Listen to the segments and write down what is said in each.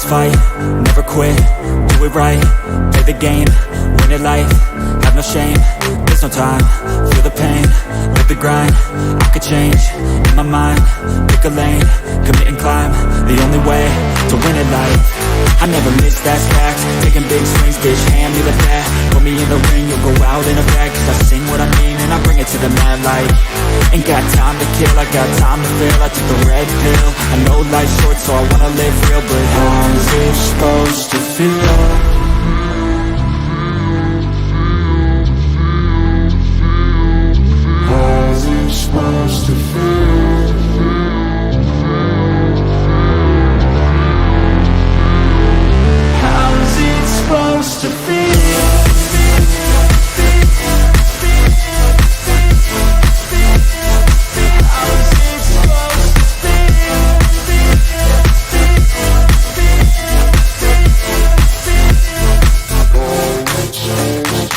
Always fight, never quit, do it right, play the game, win it life, have no shame, there's no time, feel the pain, live the grind, I could change, in my mind, pick a lane, commit and climb, the only way to win it life. I never miss, that's fact, taking big swings, bitch, hand me the bat, put me in the ring, you'll go out in a bag, cause I sing what I mean and I bring it to the mad light. Ain't got time to kill, I got time to feel, I took the red pill, I know life's short so I wanna live real, but how's it supposed to feel? How's it supposed to feel? How's it supposed to feel?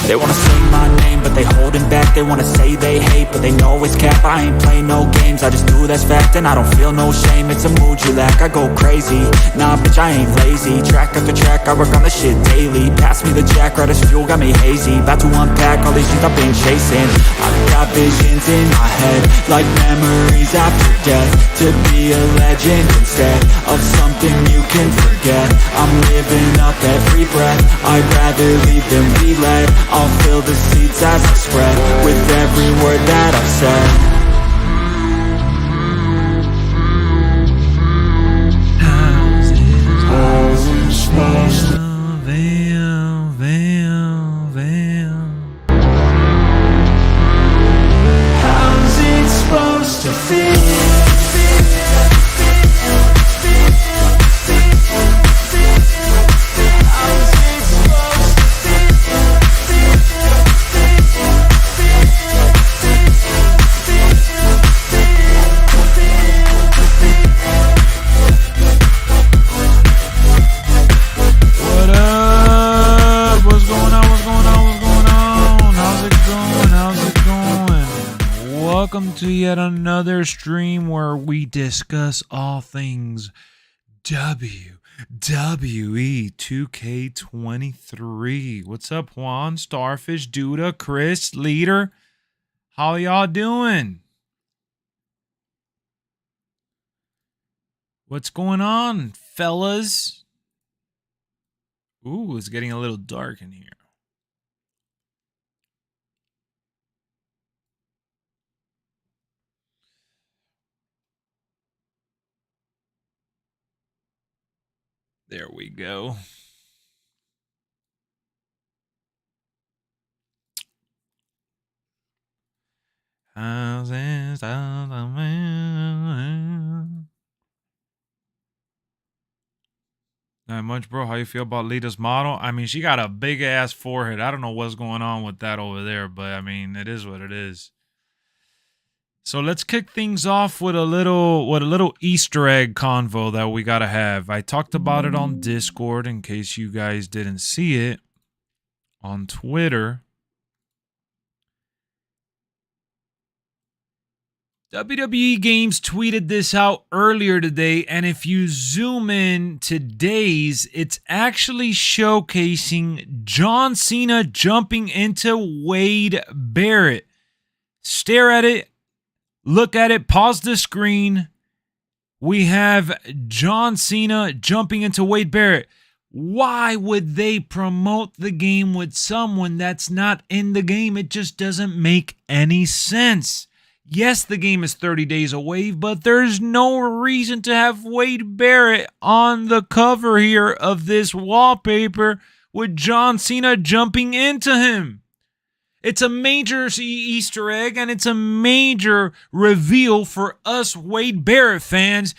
They wanna say my name, but they holding back. They wanna say they hate, but they know it's cap. I ain't play no games, I just do that's fact. And I don't feel no shame, it's a mood you lack. I go crazy, nah bitch I ain't lazy. Track after track, I work on this shit daily. Pass me the jack, right as fuel, got me hazy. About to unpack all these things I've been chasing. I've got visions in my head, like memories after death. To be a legend instead of something you can forget. I'm living up every breath, I'd rather lead than be led. I'll fill the seats as I spread with every word that I've said. How's it supposed to How's it supposed to feel? Welcome to yet another stream where we discuss all things WWE 2k23. What's up, Juan, Starfish, Duda, Chris, Leader? How y'all doing? What's going on, fellas? Ooh, it's getting a little dark in here. There we go. Not much, bro. How you feel about Lita's model? I mean, she got a big ass forehead. I don't know what's going on with that over there, but I mean, it is what it is. So let's kick things off with a little Easter egg convo that we gotta have. I talked about it on Discord in case you guys didn't see it. On Twitter, WWE Games tweeted this out earlier today, and if you zoom in to days, it's actually showcasing John Cena jumping into Wade Barrett. Stare at it. Look at it, pause the screen. We have John Cena jumping into Wade Barrett. Why would they promote the game with someone that's not in the game? It just doesn't make any sense. Yes, the game is 30 days away, but there's no reason to have Wade Barrett on the cover here of this wallpaper with John Cena jumping into him. It's a major Easter egg, and it's a major reveal for us Wade Barrett fans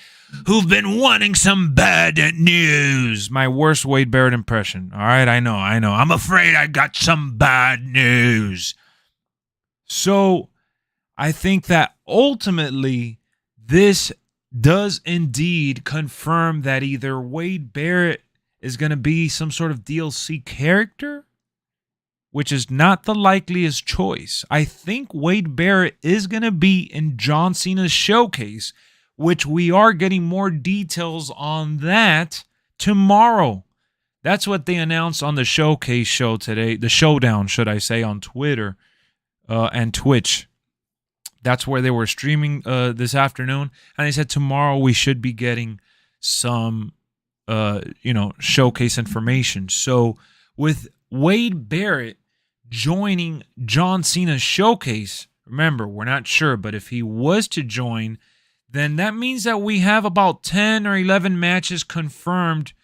who've been wanting some bad news. My worst Wade Barrett impression. All right, I know. I'm afraid I got some bad news. So I think that ultimately this does indeed confirm that either Wade Barrett is going to be some sort of DLC character, which is not the likeliest choice. I think Wade Barrett is going to be in John Cena's showcase, which we are getting more details on that tomorrow. That's what they announced on the showcase show today. The showdown, should I say, on Twitter and Twitch. That's where they were streaming this afternoon. And they said tomorrow we should be getting some, showcase information. So with Wade Barrett joining John Cena's showcase, remember, we're not sure, but if he was to join, then that means that we have about 10 or 11 matches confirmed,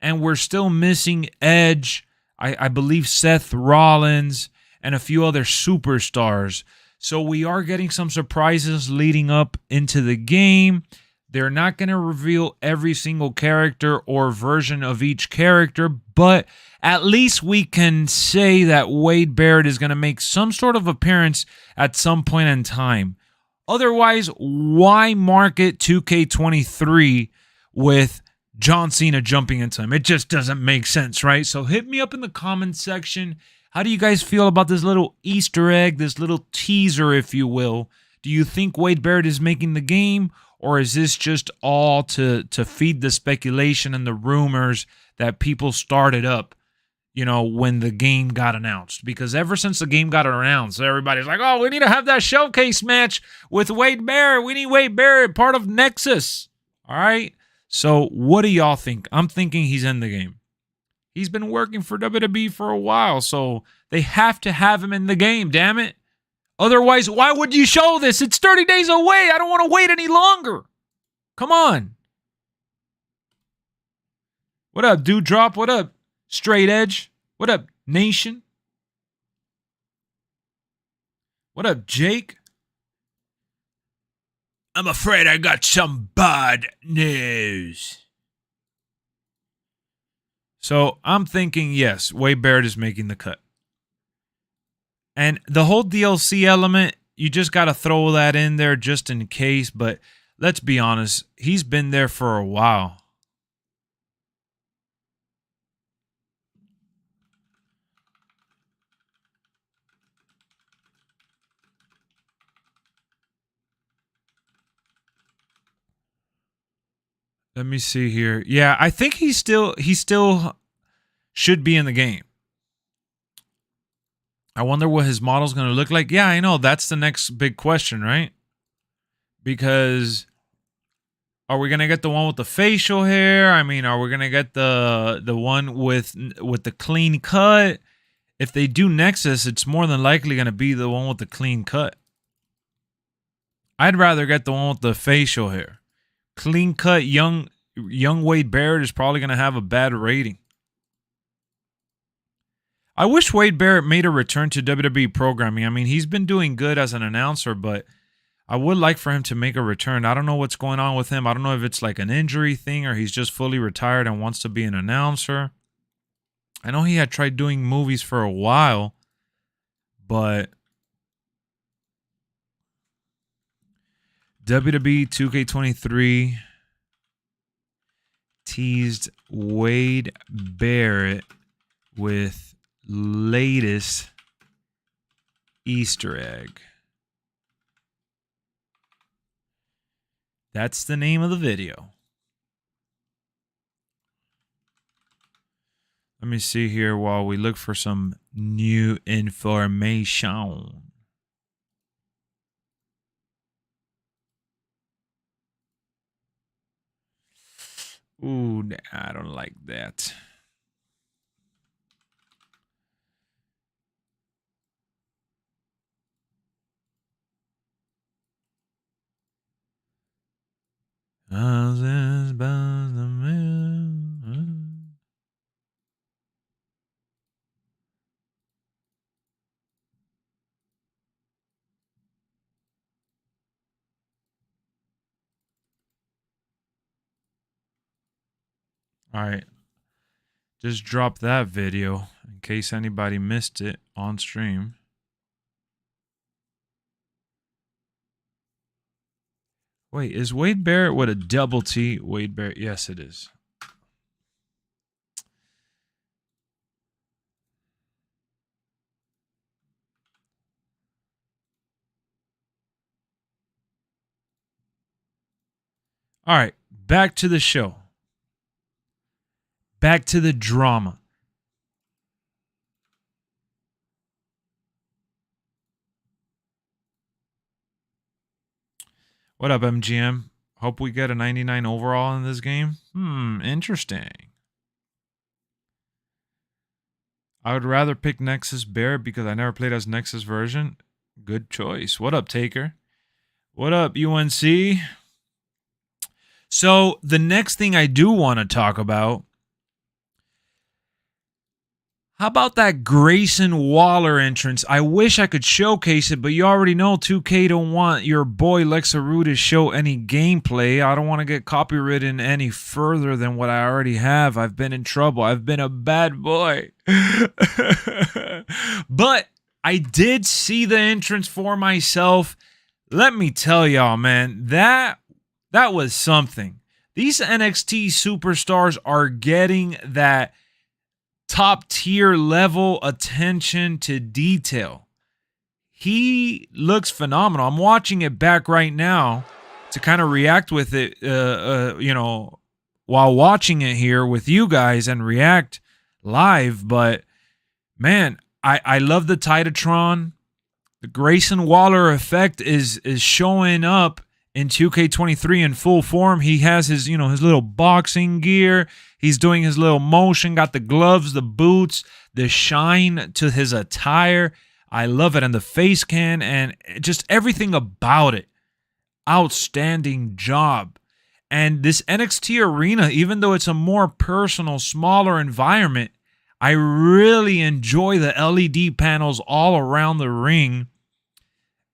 and we're still missing Edge, I believe Seth Rollins, and a few other superstars. So we are getting some surprises leading up into the game. They're not going to reveal every single character or version of each character, but at least we can say that Wade Barrett is going to make some sort of appearance at some point in time. Otherwise, why market 2K23 with John Cena jumping into him? It just doesn't make sense, right? So hit me up in the comments section. How do you guys feel about this little Easter egg, this little teaser, if you will? Do you think Wade Barrett is making the game, or is this just all to feed the speculation and the rumors that people started up, when the game got announced? Because ever since the game got announced, everybody's like, oh, we need to have that showcase match with Wade Barrett. We need Wade Barrett, part of Nexus. All right? So what do y'all think? I'm thinking he's in the game. He's been working for WWE for a while, so they have to have him in the game, damn it. Otherwise, why would you show this? It's 30 days away. I don't want to wait any longer. Come on. What up, Dewdrop? What up, Straight Edge? What up, Nation? What up, Jake? I'm afraid I got some bad news. So I'm thinking, yes, Wade Barrett is making the cut. And the whole DLC element, you just got to throw that in there just in case. But let's be honest, he's been there for a while. Let me see here. Yeah, I think he still should be in the game. I wonder what his model's going to look like. Yeah, I know. That's the next big question, right? Because are we going to get the one with the facial hair? I mean, are we going to get the one with the clean cut? If they do Nexus, it's more than likely going to be the one with the clean cut. I'd rather get the one with the facial hair. Clean cut young Wade Barrett is probably going to have a bad rating. I wish Wade Barrett made a return to WWE programming. I mean, he's been doing good as an announcer, but I would like for him to make a return. I don't know what's going on with him. I don't know if it's like an injury thing or he's just fully retired and wants to be an announcer. I know he had tried doing movies for a while, but WWE 2K23 teased Wade Barrett with latest Easter egg. That's the name of the video. Let me see here while we look for some new information. Ooh, I don't like that. All right. Just drop that video in case anybody missed it on stream. Wait, is Wade Barrett with a double T? Wade Barrett. Yes, it is. All right, back to the show. back to the drama. What up, MGM? Hope we get a 99 overall in this game. Interesting. I would rather pick Nexus Bear because I never played as Nexus version. Good choice. What up, Taker? What up, UNC? So the next thing I do want to talk about, how about that Grayson Waller entrance? I wish I could showcase it, but you already know 2K don't want your boy LexxExp to show any gameplay. I don't want to get copywritten any further than what I already have. I've been in trouble. I've been a bad boy. But I did see the entrance for myself. Let me tell y'all, man, that was something. These NXT superstars are getting that top tier level attention to detail. He looks phenomenal. I'm watching it back right now to kind of react with it, while watching it here with you guys and react live. But man, I love the Titatron. The Grayson Waller effect is showing up in 2K23 in full form. He has his, his little boxing gear. He's doing his little motion, got the gloves, the boots, the shine to his attire. I love it. And the face can and just everything about it. Outstanding job. And this NXT arena, even though it's a more personal, smaller environment, I really enjoy the LED panels all around the ring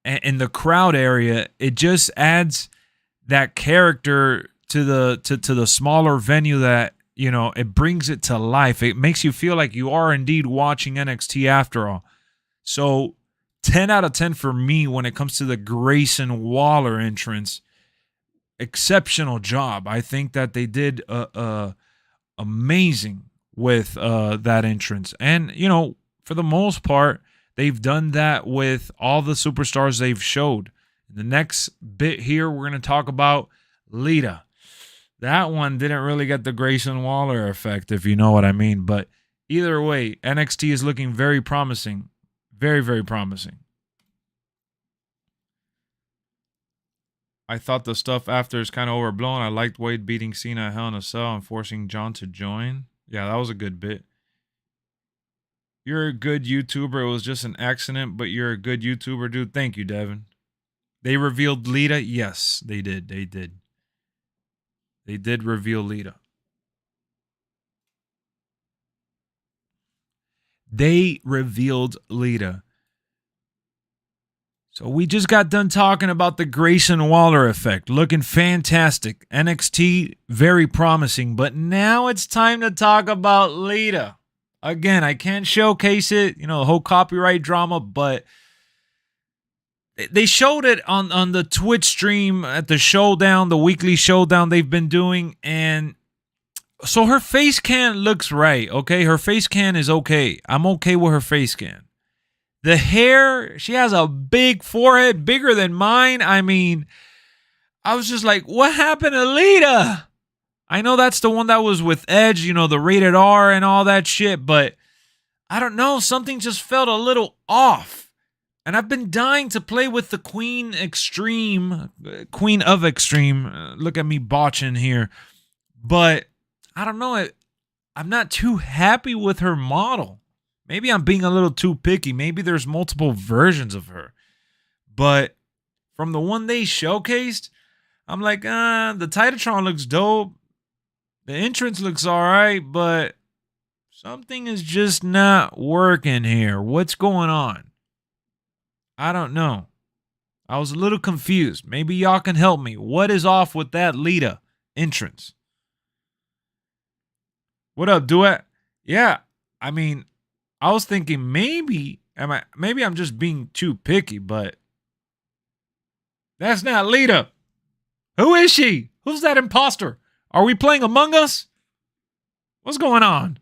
and in the crowd area. It just adds that character to the smaller venue that, it brings it to life. It makes you feel like you are indeed watching NXT after all. So 10 out of 10 for me when it comes to the Grayson Waller entrance. Exceptional job. I think that they did amazing with that entrance. And, for the most part, they've done that with all the superstars they've showed. The next bit here, we're going to talk about Lita. That one didn't really get the Grayson Waller effect, if you know what I mean. But either way, NXT is looking very promising. Very, very promising. I thought the stuff after is kind of overblown. I liked Wade beating Cena at Hell in a Cell and forcing John to join. Yeah, that was a good bit. You're a good YouTuber. It was just an accident, but you're a good YouTuber, dude. Thank you, Devin. They revealed Lita. Yes, they did. They did. They did reveal Lita. They revealed Lita. So we just got done talking about the Grayson Waller effect. Looking fantastic. NXT, very promising. But now it's time to talk about Lita. Again, I can't showcase it, the whole copyright drama, but they showed it on the Twitch stream at the showdown, the weekly showdown they've been doing. And so her face can looks right, okay? Her face can is okay. I'm okay with her face can. The hair, she has a big forehead, bigger than mine. I mean, I was just like, what happened to Lita? I know that's the one that was with Edge, the rated R and all that shit, but I don't know. Something just felt a little off. And I've been dying to play with the Queen of Extreme. Look at me botching here. But I don't know. I'm not too happy with her model. Maybe I'm being a little too picky. Maybe there's multiple versions of her. But from the one they showcased, I'm like, the Titatron looks dope. The entrance looks all right, but something is just not working here. What's going on? I don't know. I was a little confused. Maybe y'all can help me. What is off with that Lita entrance? What up, Duet? Yeah, I mean, I was thinking maybe I'm just being too picky, but that's not Lita. Who is she? Who's that imposter? Are we playing Among Us? What's going on?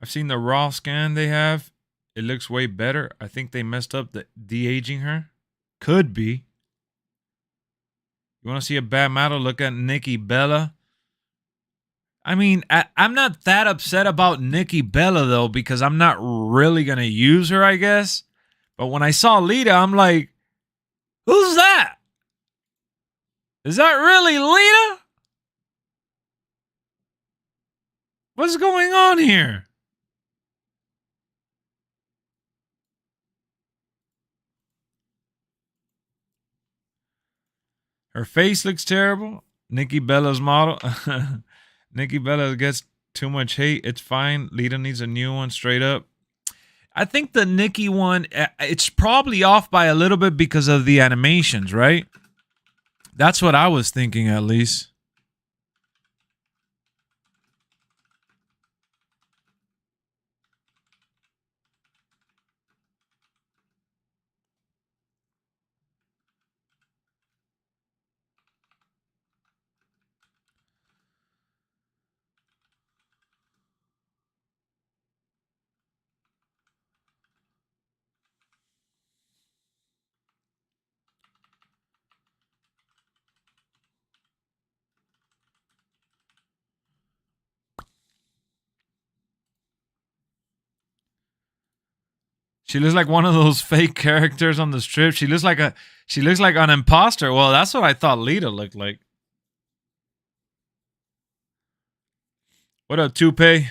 I've seen the raw scan they have. It looks way better. I think they messed up the de-aging her. Could be. You want to see a bad model? Look at Nikki Bella. I mean, I'm not that upset about Nikki Bella, though, because I'm not really going to use her, I guess. But when I saw Lita, I'm like, who's that? Is that really Lita? What's going on here? Her face looks terrible. Nikki Bella's model. Nikki Bella gets too much hate. It's fine. Lita needs a new one, straight up. I think the Nikki one, it's probably off by a little bit because of the animations, right? That's what I was thinking, at least. She looks like one of those fake characters on the strip. She looks like an imposter. Well, that's what I thought Lita looked like. What up, Tupe?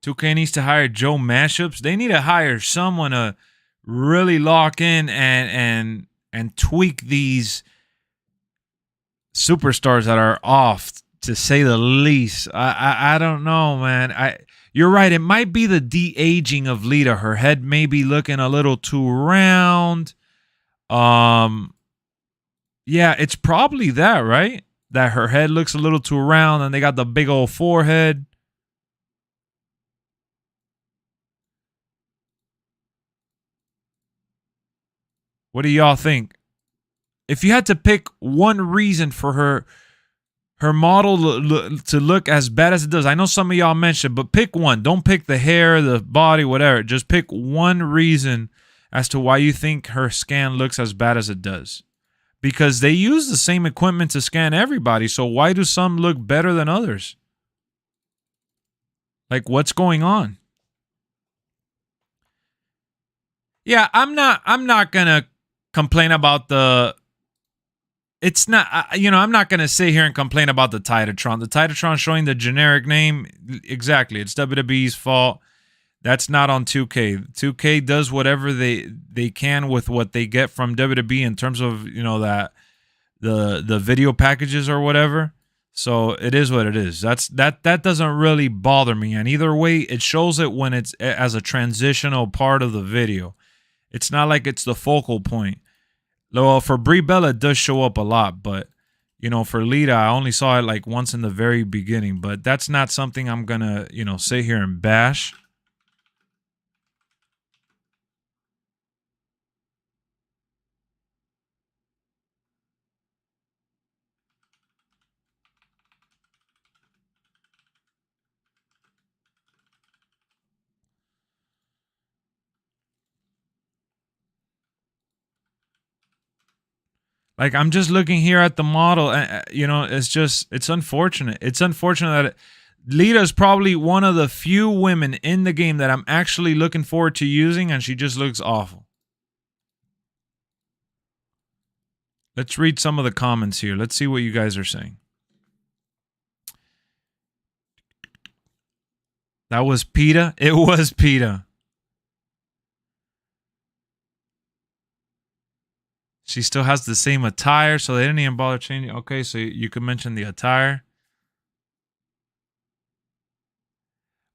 2K needs to hire Joe Mashups. They need to hire someone to really lock in and tweak these superstars that are off, to say the least. I don't know, man. You're right. It might be the de-aging of Lita. Her head may be looking a little too round. Yeah, it's probably that, right? That her head looks a little too round and they got the big old forehead. What do y'all think? If you had to pick one reason for her model to look as bad as it does. I know some of y'all mentioned, but pick one. Don't pick the hair, the body, whatever. Just pick one reason as to why you think her scan looks as bad as it does. Because they use the same equipment to scan everybody, so why do some look better than others? Like, what's going on? Yeah, I'm not gonna complain about the... It's not, I'm not going to sit here and complain about the Titatron. The Titatron showing the generic name, exactly. It's WWE's fault. That's not on 2K. 2K does whatever they can with what they get from WWE in terms of, that the video packages or whatever. So it is what it is. That doesn't really bother me. And either way, it shows it when it's as a transitional part of the video. It's not like it's the focal point. Well, for Brie Bella, it does show up a lot, but, for Lita, I only saw it like once in the very beginning, but that's not something I'm going to, sit here and bash. Like, I'm just looking here at the model, and, it's unfortunate. It's unfortunate that Lita is probably one of the few women in the game that I'm actually looking forward to using, and she just looks awful. Let's read some of the comments here. Let's see what you guys are saying. That was PETA? It was PETA. She still has the same attire, so they didn't even bother changing. Okay, so you could mention the attire.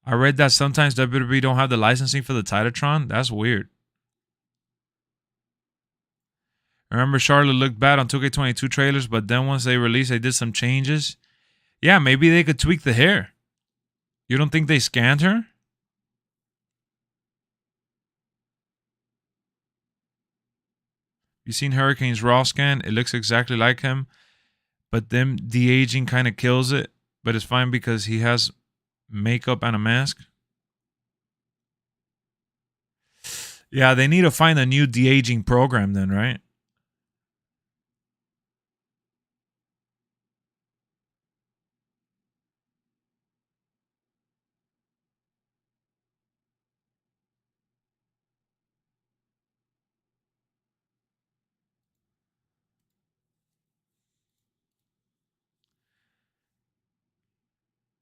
I read that sometimes WWE don't have the licensing for the Titatron. That's weird. Remember Charlotte looked bad on 2K22 trailers, but then once they released, they did some changes. Yeah, maybe they could tweak the hair. You don't think they scanned her? You seen Hurricane's raw scan? It looks exactly like him, but them de-aging kind of kills it. But it's fine because he has makeup and a mask. Yeah, they need to find a new de-aging program then, right?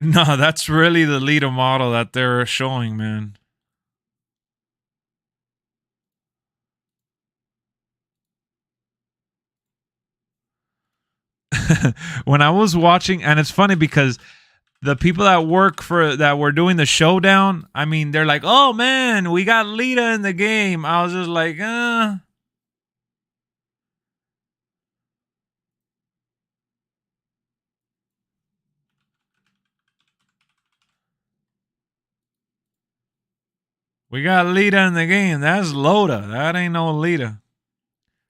No, that's really the Lita model that they're showing, man. When I was watching, and it's funny because the people that work for that were doing the showdown, I mean, they're like, "Oh man, we got Lita in the game." I was just like, we got Lita in the game. That's Loda. That ain't no Lita.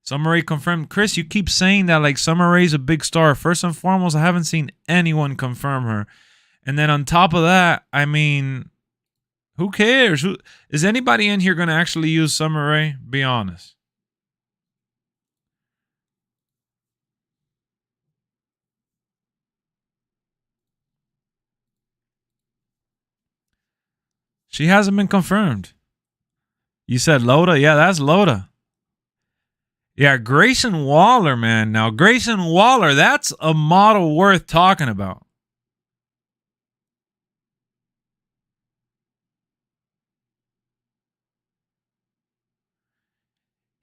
Summer Rae confirmed. Chris, you keep saying that like Summer Rae's a big star. First and foremost, I haven't seen anyone confirm her. And then on top of that, I mean, who cares? Who is anybody in here going to actually use Summer Rae? Be honest. She hasn't been confirmed. You said Loda? Yeah, that's Loda. Yeah, Grayson Waller, man. Now, Grayson Waller, that's a model worth talking about.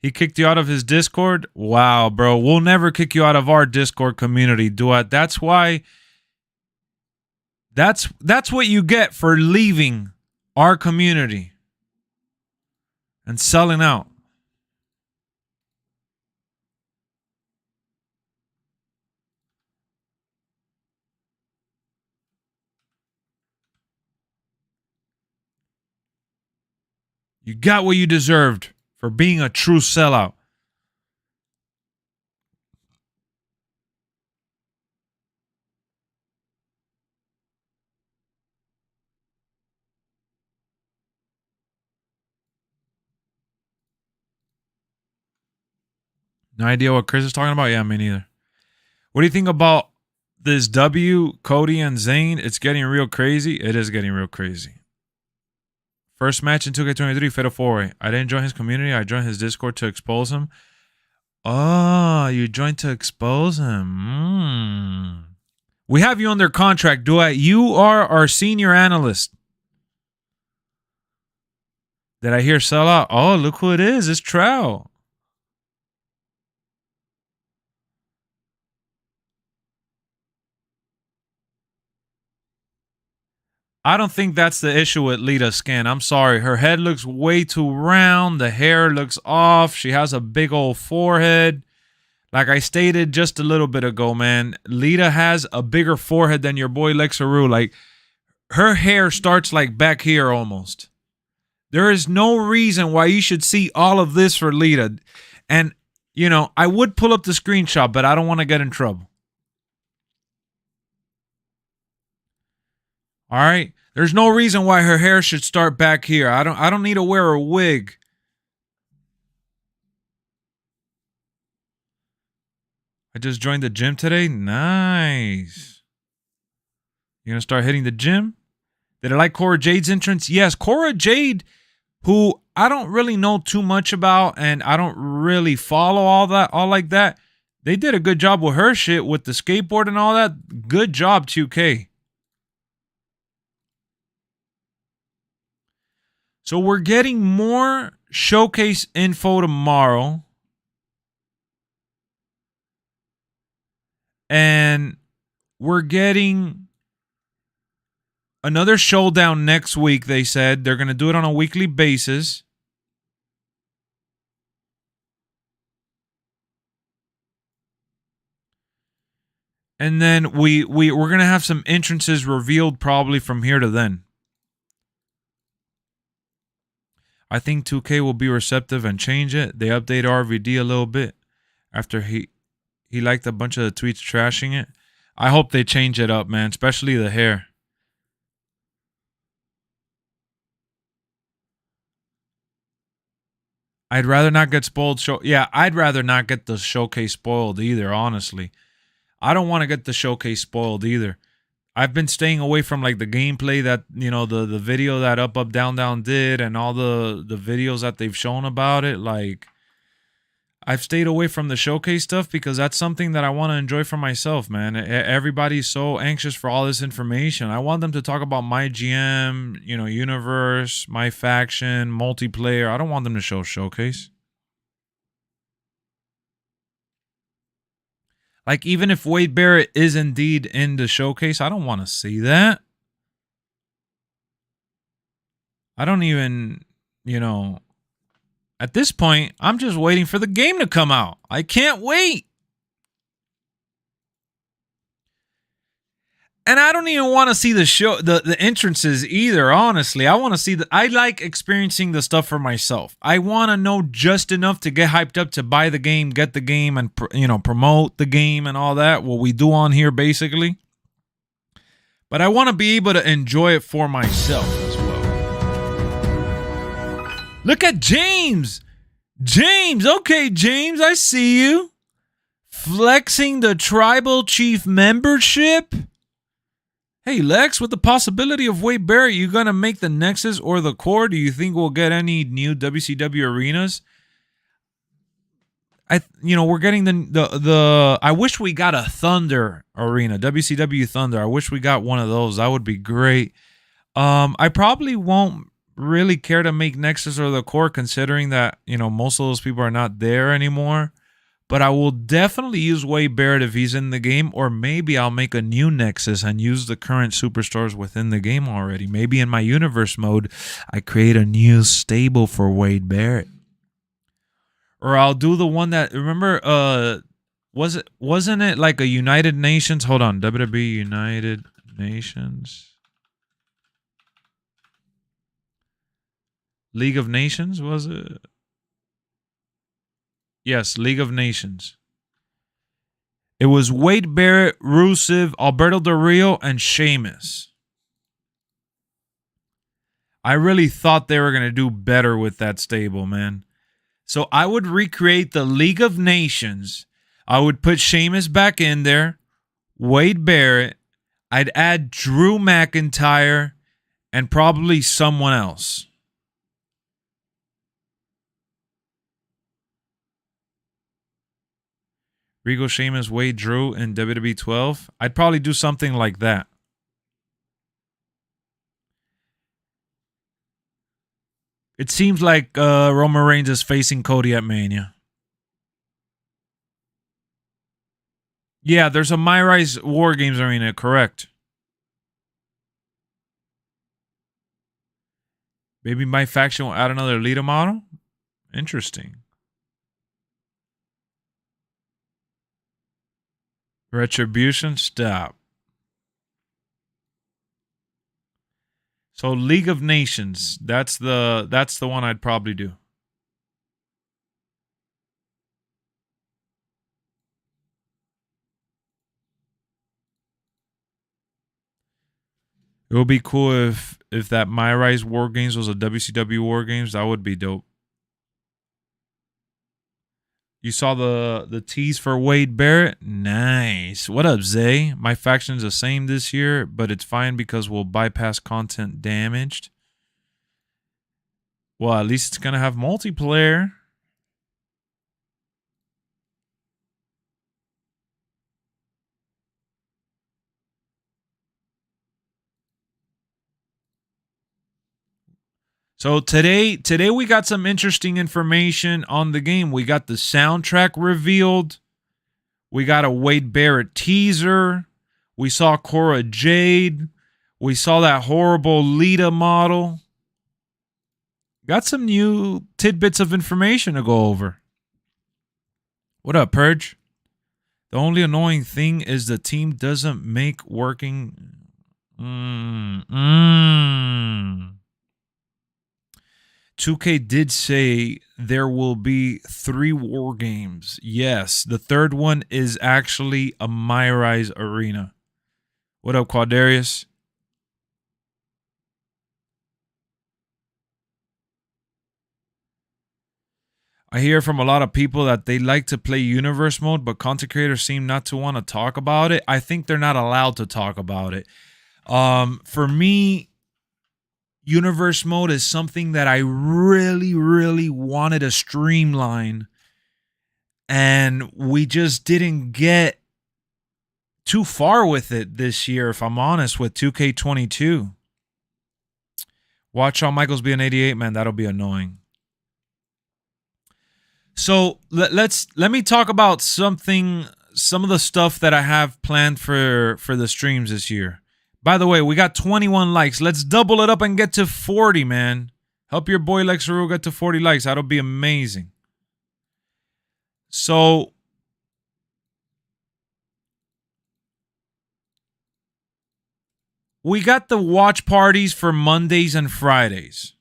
He kicked you out of his Discord? Wow, bro. We'll never kick you out of our Discord community, Duet. That's why that's what you get for leaving our community and selling out. You got what you deserved for being a true sellout. No idea what Chris is talking about? Yeah, me neither. What do you think about this W, Cody and Zayn? It's getting real crazy. It is getting real crazy. First match in 2K23, Fatal 4-Way. I didn't join his community. I joined his Discord to expose him. Oh, you joined to expose him. We have you under contract, Duet. You are our senior analyst. Did I hear sell out? Oh, look who it is. It's Trout. I don't think that's the issue with Lita's skin. I'm sorry. Her head looks way too round. The hair looks off. She has a big old forehead. Like I stated just a little bit ago, man, Lita has a bigger forehead than your boy Lexxeru. Like, her hair starts like back here almost. There is no reason why you should see all of this for Lita. And, you know, I would pull up the screenshot, but I don't want to get in trouble. All right? There's no reason why her hair should start back here. I don't need to wear a wig. I just joined the gym today. Nice. You gonna start hitting the gym? Did I like Cora Jade's entrance? Yes, Cora Jade, who I don't really know too much about, and I don't really follow all like that. They did a good job with her shit with the skateboard and all that. Good job, 2K. So we're getting more showcase info tomorrow. And we're getting another showdown next week, they said. They're going to do it on a weekly basis. And then we're going to have some entrances revealed probably from here to then. I think 2K will be receptive and change it. They update RVD a little bit after he liked a bunch of the tweets trashing it. I hope they change it up, man, especially the hair. I'd rather not get spoiled. Yeah, I'd rather not get the showcase spoiled either, honestly. I don't want to get the showcase spoiled either. I've been staying away from like the gameplay that, you know, the video that Up Down Down did and all the videos that they've shown about it. Like, I've stayed away from the showcase stuff because that's something that I want to enjoy for myself, man. Everybody's so anxious for all this information. I want them to talk about my GM, you know, universe, my faction, multiplayer. I don't want them to show showcase. Like, even if Wade Barrett is indeed in the showcase, I don't want to see that. I don't even, you know... At this point, I'm just waiting for the game to come out. I can't wait. And I don't even want to see the entrances either, honestly. I want to see I like experiencing the stuff for myself. I want to know just enough to get hyped up to buy the game, get the game, and promote the game and all that. What we do on here, basically. But I want to be able to enjoy it for myself as well. Look at James. James. Okay, James, I see you. Flexing the Tribal Chief membership. Hey, Lex, with the possibility of Wade Barrett, you going to make the Nexus or the Core? Do you think we'll get any new WCW arenas? We're getting the I wish we got a Thunder arena, WCW Thunder. I wish we got one of those. That would be great. I probably won't really care to make Nexus or the Core, considering that, most of those people are not there anymore. But I will definitely use Wade Barrett if he's in the game, or maybe I'll make a new Nexus and use the current superstars within the game already. Maybe in my universe mode, I create a new stable for Wade Barrett. Or I'll do the one that, remember, wasn't it like a United Nations? Hold on, WWE United Nations. League of Nations, was it? Yes, League of Nations. It was Wade Barrett, Rusev, Alberto Del Rio, and Sheamus. I really thought they were going to do better with that stable, man. So I would recreate the League of Nations. I would put Sheamus back in there, Wade Barrett. I'd add Drew McIntyre, and probably someone else. Regal, Sheamus, Wade, Drew in WWE 12. I'd probably do something like that. It seems like Roman Reigns is facing Cody at Mania. Yeah, there's a My Rise War Games arena, correct. Maybe my faction will add another leader model? Interesting. Retribution, stop. So League of Nations, that's the one I'd probably do. It would be cool if that My Rise War Games was a WCW War Games. That would be dope. You saw the tease for Wade Barrett? Nice. What up, Zay? My faction's the same this year, but it's fine because we'll bypass content damaged. Well, at least it's going to have multiplayer. So today we got some interesting information on the game. We got the soundtrack revealed. We got a Wade Barrett teaser. We saw Cora Jade. We saw that horrible Lita model. Got some new tidbits of information to go over. What up, Purge? The only annoying thing is the team doesn't make working... 2K did say there will be 3 war games. Yes, the third one is actually a My Rise arena. What up, Quadarius? I hear from a lot of people that they like to play universe mode, but content creators seem not to want to talk about it. I think they're not allowed to talk about it. For me, universe mode is something that I really, really wanted to streamline, and we just didn't get too far with it this year, if I'm honest, with 2K22. Watch Shawn Michaels be an 88, man. That'll be annoying. So let me talk about some of the stuff that I have planned for the streams this year. By the way, we got 21 likes. Let's double it up and get to 40, man. Help your boy LexxExp get to 40 likes. That'll be amazing. So we got the watch parties for Mondays and Fridays.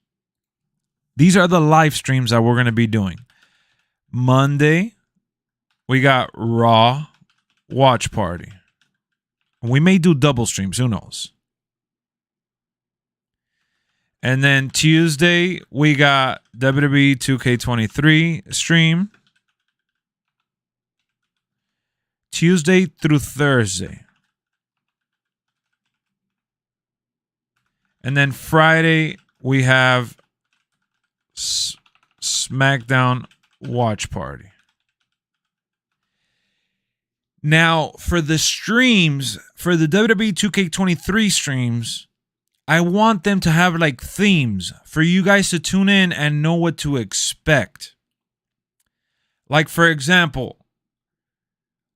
These are the live streams that we're going to be doing. Monday, we got Raw watch party. We may do double streams, who knows? And then Tuesday, we got WWE 2k23 stream. Tuesday through Thursday. And then Friday, we have SmackDown watch party. Now, for the streams, for the WWE 2K23 streams, I want them to have like themes for you guys to tune in and know what to expect. Like, for example,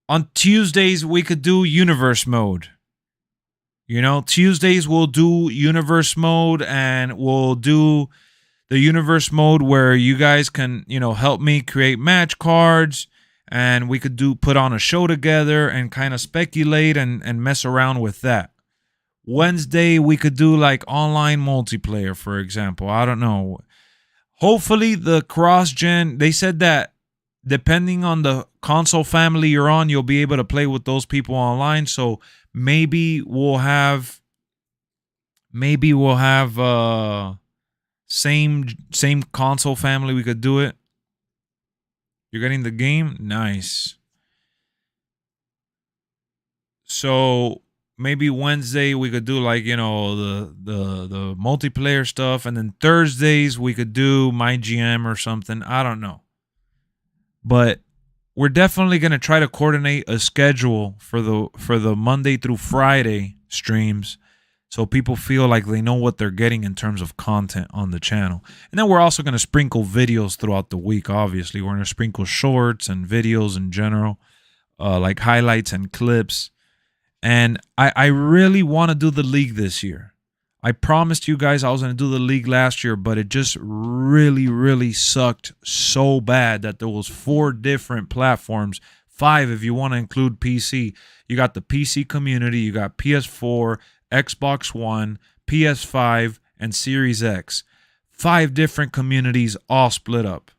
on Tuesdays, we could do universe mode. You know, Tuesdays we'll do universe mode, and we'll do the universe mode where you guys can, you know, help me create match cards, and we could put on a show together and kind of speculate and mess around with that. Wednesday, we could do like online multiplayer, for example. I don't know. Hopefully the cross-gen, they said that depending on the console family you're on, you'll be able to play with those people online. So maybe we'll have same console family. We could do it. You're getting the game? Nice. So maybe Wednesday we could do like, you know, the multiplayer stuff, and then Thursdays we could do my GM or something. I don't know. But we're definitely going to try to coordinate a schedule for the Monday through Friday streams, so people feel like they know what they're getting in terms of content on the channel. And then we're also going to sprinkle videos throughout the week, obviously. We're going to sprinkle shorts and videos in general, like highlights and clips. And I really want to do the league this year. I promised you guys I was going to do the league last year, but it just really, really sucked so bad that there was 4 different platforms. 5 if you want to include PC. You got the PC community, you got PS4, Xbox One, PS5, and Series X. 5 different communities all split up.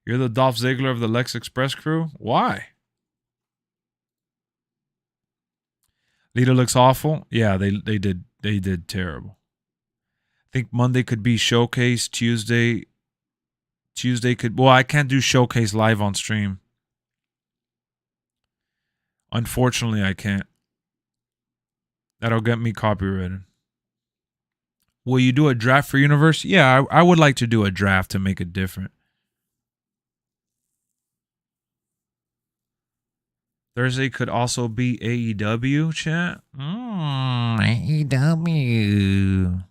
You're the Dolph Ziggler of the LexxExpress crew? Why? Lita looks awful. Yeah, they did terrible. I think Monday could be showcase. Tuesday could, well, I can't do showcase live on stream. Unfortunately, I can't. That'll get me copyrighted. Will you do a draft for Universe? Yeah, I would like to do a draft to make it different. Thursday could also be AEW, chat. AEW.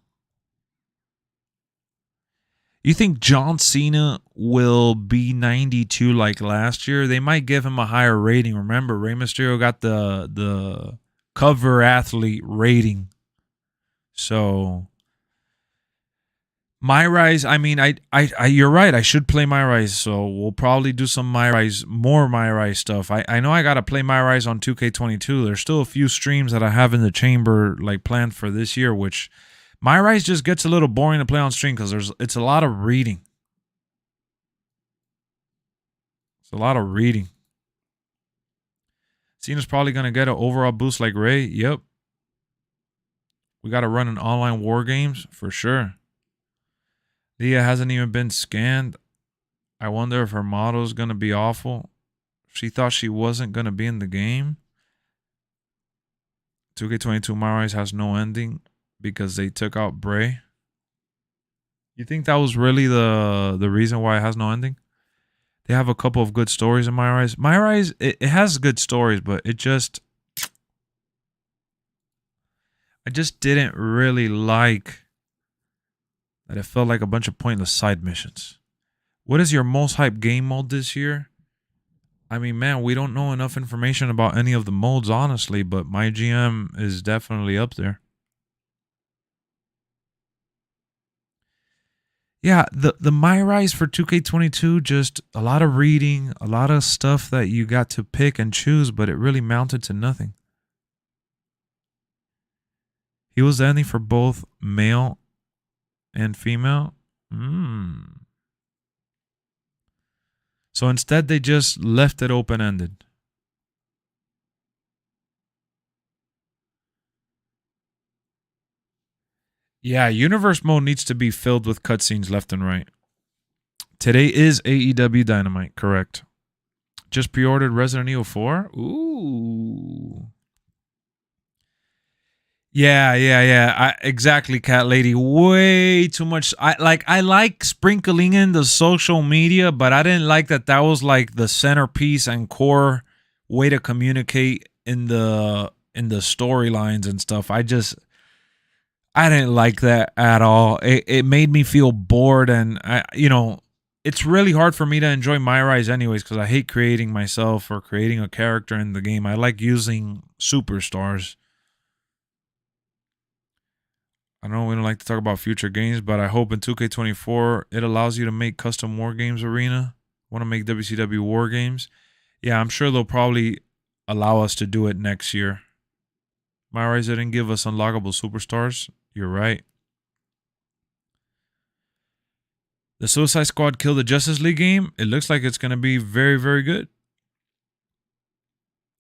You think John Cena will be 92 like last year? They might give him a higher rating. Remember, Rey Mysterio got the cover athlete rating. So My Rise, I mean, I you're right. I should play My Rise, so we'll probably do some more My Rise stuff. I know I gotta play My Rise on 2K22. There's still a few streams that I have in the chamber, like planned for this year. Which My Rise just gets a little boring to play on stream because it's a lot of reading. It's a lot of reading. Cena's probably gonna get an overall boost like Ray. Yep. We gotta run an online war games for sure. Leah hasn't even been scanned. I wonder if her model is going to be awful. She thought she wasn't going to be in the game. 2K22 My has no ending because they took out Bray. You think that was really the reason why it has no ending? They have a couple of good stories in My Rise, it has good stories, but I just didn't really like that it felt like a bunch of pointless side missions. What is your most hyped game mode this year? I mean, man, we don't know enough information about any of the modes, honestly, but my GM is definitely up there. Yeah, the My Rise for 2K22, just a lot of reading, a lot of stuff that you got to pick and choose, but it really mounted to nothing. He was ending for both male and female. So instead, they just left it open-ended. Yeah, universe mode needs to be filled with cutscenes left and right. Today is AEW Dynamite, correct. Just pre-ordered Resident Evil 4? Ooh. Yeah. Exactly, Cat Lady. Way too much. I like sprinkling in the social media, but I didn't like that was like the centerpiece and core way to communicate in the storylines and stuff. I didn't like that at all. It made me feel bored, and it's really hard for me to enjoy My Rise anyways because I hate creating myself or creating a character in the game. I like using superstars. I know we don't like to talk about future games, but I hope in 2K24 it allows you to make custom War Games arena. Want to make WCW War Games? Yeah, I'm sure they'll probably allow us to do it next year. My Rise didn't give us unlockable superstars. You're right. The Suicide Squad killed the Justice League game. It looks like it's going to be very, very good.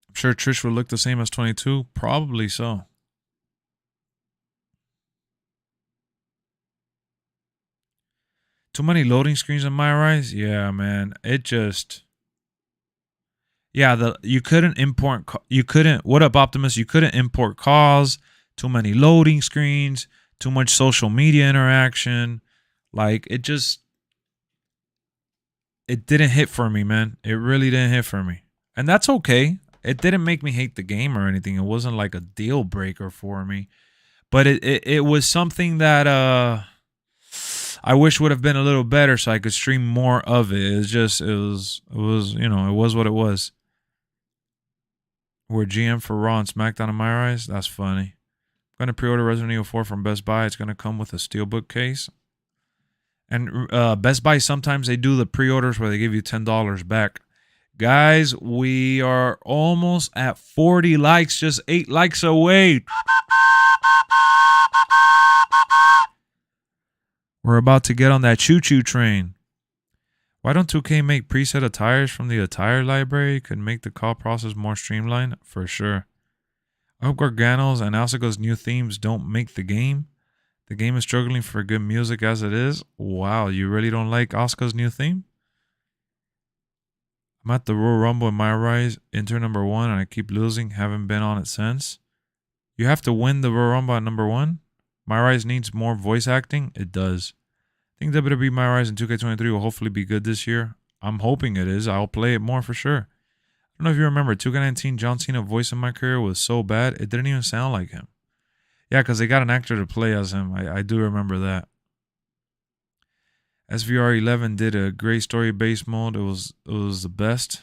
I'm sure Trish will look the same as 22. Probably so. Too many loading screens on My Rise? Yeah, man. It just... Yeah, you couldn't import... What up, Optimus? You couldn't import calls. Too many loading screens. Too much social media interaction. Like, it didn't hit for me, man. It really didn't hit for me. And that's okay. It didn't make me hate the game or anything. It wasn't like a deal breaker for me. But it was something that I wish would have been a little better so I could stream more of it. It was what it was. We're GM for Raw and SmackDown in My Rise. That's funny. I'm going to pre-order Resident Evil 4 from Best Buy. It's going to come with a steelbook case. And Best Buy, sometimes they do the pre-orders where they give you $10 back. Guys, we are almost at 40 likes. Just 8 likes away. We're about to get on that choo-choo train. Why don't 2K make preset attires from the attire library? Could make the call process more streamlined? For sure. I hope Gargano's and Asuka's new themes don't make the game. The game is struggling for good music as it is. Wow, you really don't like Asuka's new theme? I'm at the Royal Rumble in My Rise, enter number 1, and I keep losing. Haven't been on it since. You have to win the Royal Rumble at number 1? My Rise needs more voice acting? It does. I think WWE My Rise in 2K23 will hopefully be good this year. I'm hoping it is. I'll play it more for sure. I don't know if you remember, 2K19 John Cena voice in my career was so bad, it didn't even sound like him. Yeah, because they got an actor to play as him. I do remember that. SVR 11 did a great story-based mode. It was the best.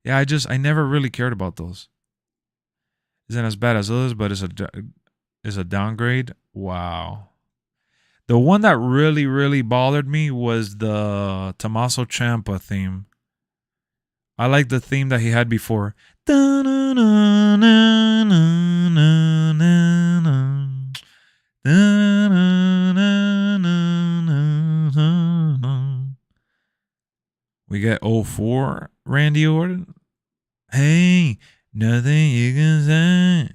Yeah, I never really cared about those. Isn't as bad as others, but it's a downgrade. Wow. The one that really, really bothered me was the Tommaso Ciampa theme. I like the theme that he had before. We get 04 Randy Orton. Hey, nothing you can say.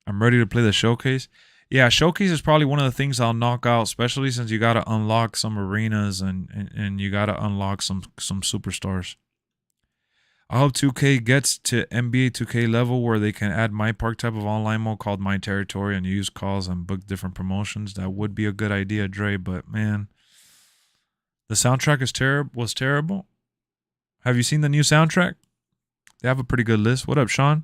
I'm ready to play the showcase. Yeah, Showcase is probably one of the things I'll knock out, especially since you got to unlock some arenas and you got to unlock some superstars. I hope 2K gets to NBA 2K level where they can add My Park type of online mode called My Territory and use calls and book different promotions. That would be a good idea, Dre, but man, the soundtrack was terrible. Have you seen the new soundtrack? They have a pretty good list. What up, Sean?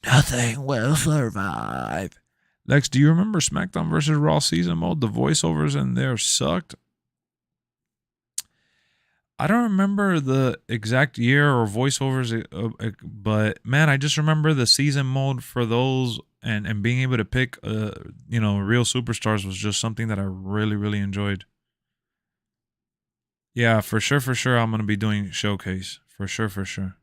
Nothing will survive. Lex, do you remember SmackDown vs. Raw season mode? The voiceovers in there sucked. I don't remember the exact year or voiceovers, but man, I just remember the season mode for those and being able to pick, real superstars was just something that I really, really enjoyed. Yeah, for sure, I'm going to be doing Showcase. For sure.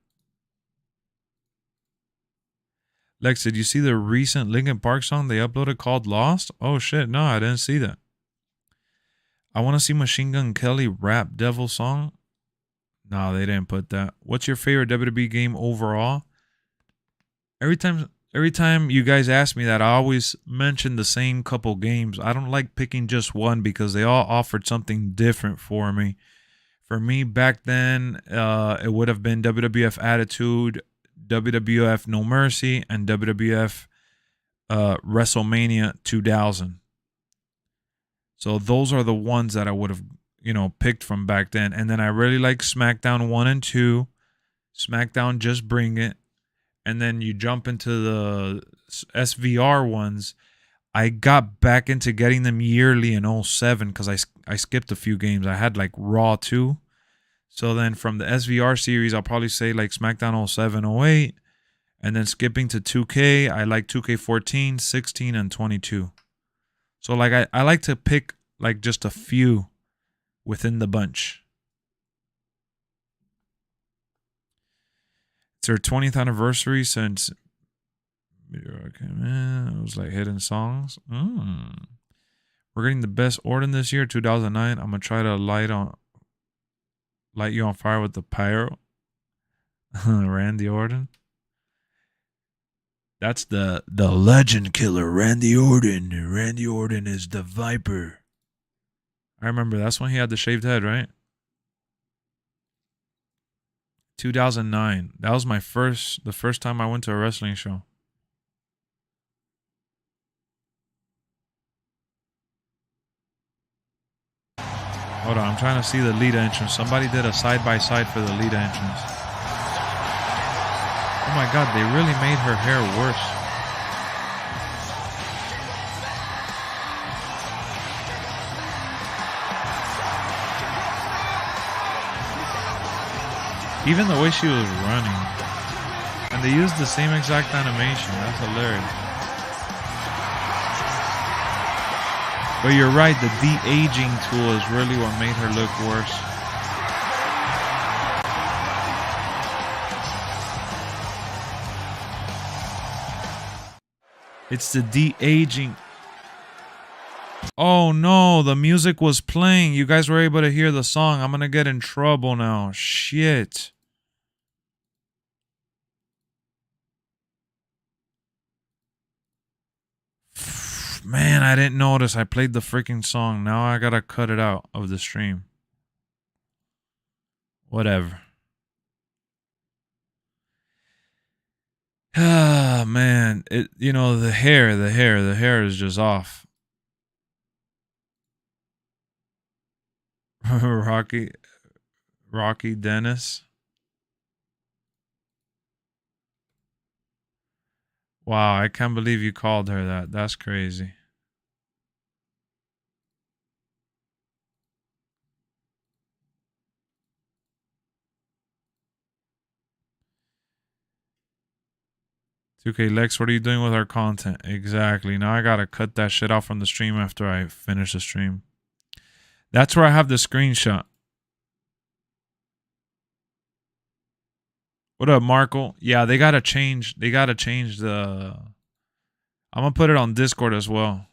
Lex, did you see the recent Linkin Park song they uploaded called Lost? Oh shit, no, I didn't see that. I want to see Machine Gun Kelly rap Devil song. No, they didn't put that. What's your favorite WWE game overall? Every time you guys ask me that, I always mention the same couple games. I don't like picking just one because they all offered something different for me. For me, back then, it would have been WWF Attitude, WWF No Mercy, and WWF WrestleMania 2000. So those are the ones that I would have, picked from back then. And then I really like SmackDown 1 and 2. SmackDown Just Bring It. And then you jump into the SVR ones. I got back into getting them yearly in 07 because I skipped a few games. I had like Raw 2. So then from the SVR series, I'll probably say like SmackDown 07, 08. And then skipping to 2K, I like 2K14, 16, and 22. So like I like to pick like just a few within the bunch. It's their 20th anniversary since it was like hidden songs. We're getting the best Orton this year, 2009. I'm gonna try to light you on fire with the pyro. Randy Orton. That's the legend killer, Randy Orton. Randy Orton is the Viper. I remember that's when he had the shaved head, right? 2009. That was the first time I went to a wrestling show. Hold on, I'm trying to see the lead entrance. Somebody did a side-by-side for the lead entrance. Oh my god, they really made her hair worse. Even the way she was running. And they used the same exact animation. That's hilarious. But you're right, the de-aging tool is really what made her look worse. It's the de-aging. Oh no, the music was playing. You guys were able to hear the song. I'm gonna get in trouble now. Shit. Man, I didn't notice. I played the freaking song. Now I gotta cut it out of the stream. Whatever. Ah, man. The hair is just off. Rocky Dennis. Wow, I can't believe you called her that. That's crazy. Okay, Lex, what are you doing with our content? Exactly. Now I gotta cut that shit out from the stream after I finish the stream. That's where I have the screenshot. What up, Markle? Yeah, they gotta change the... I'm gonna put it on Discord as well.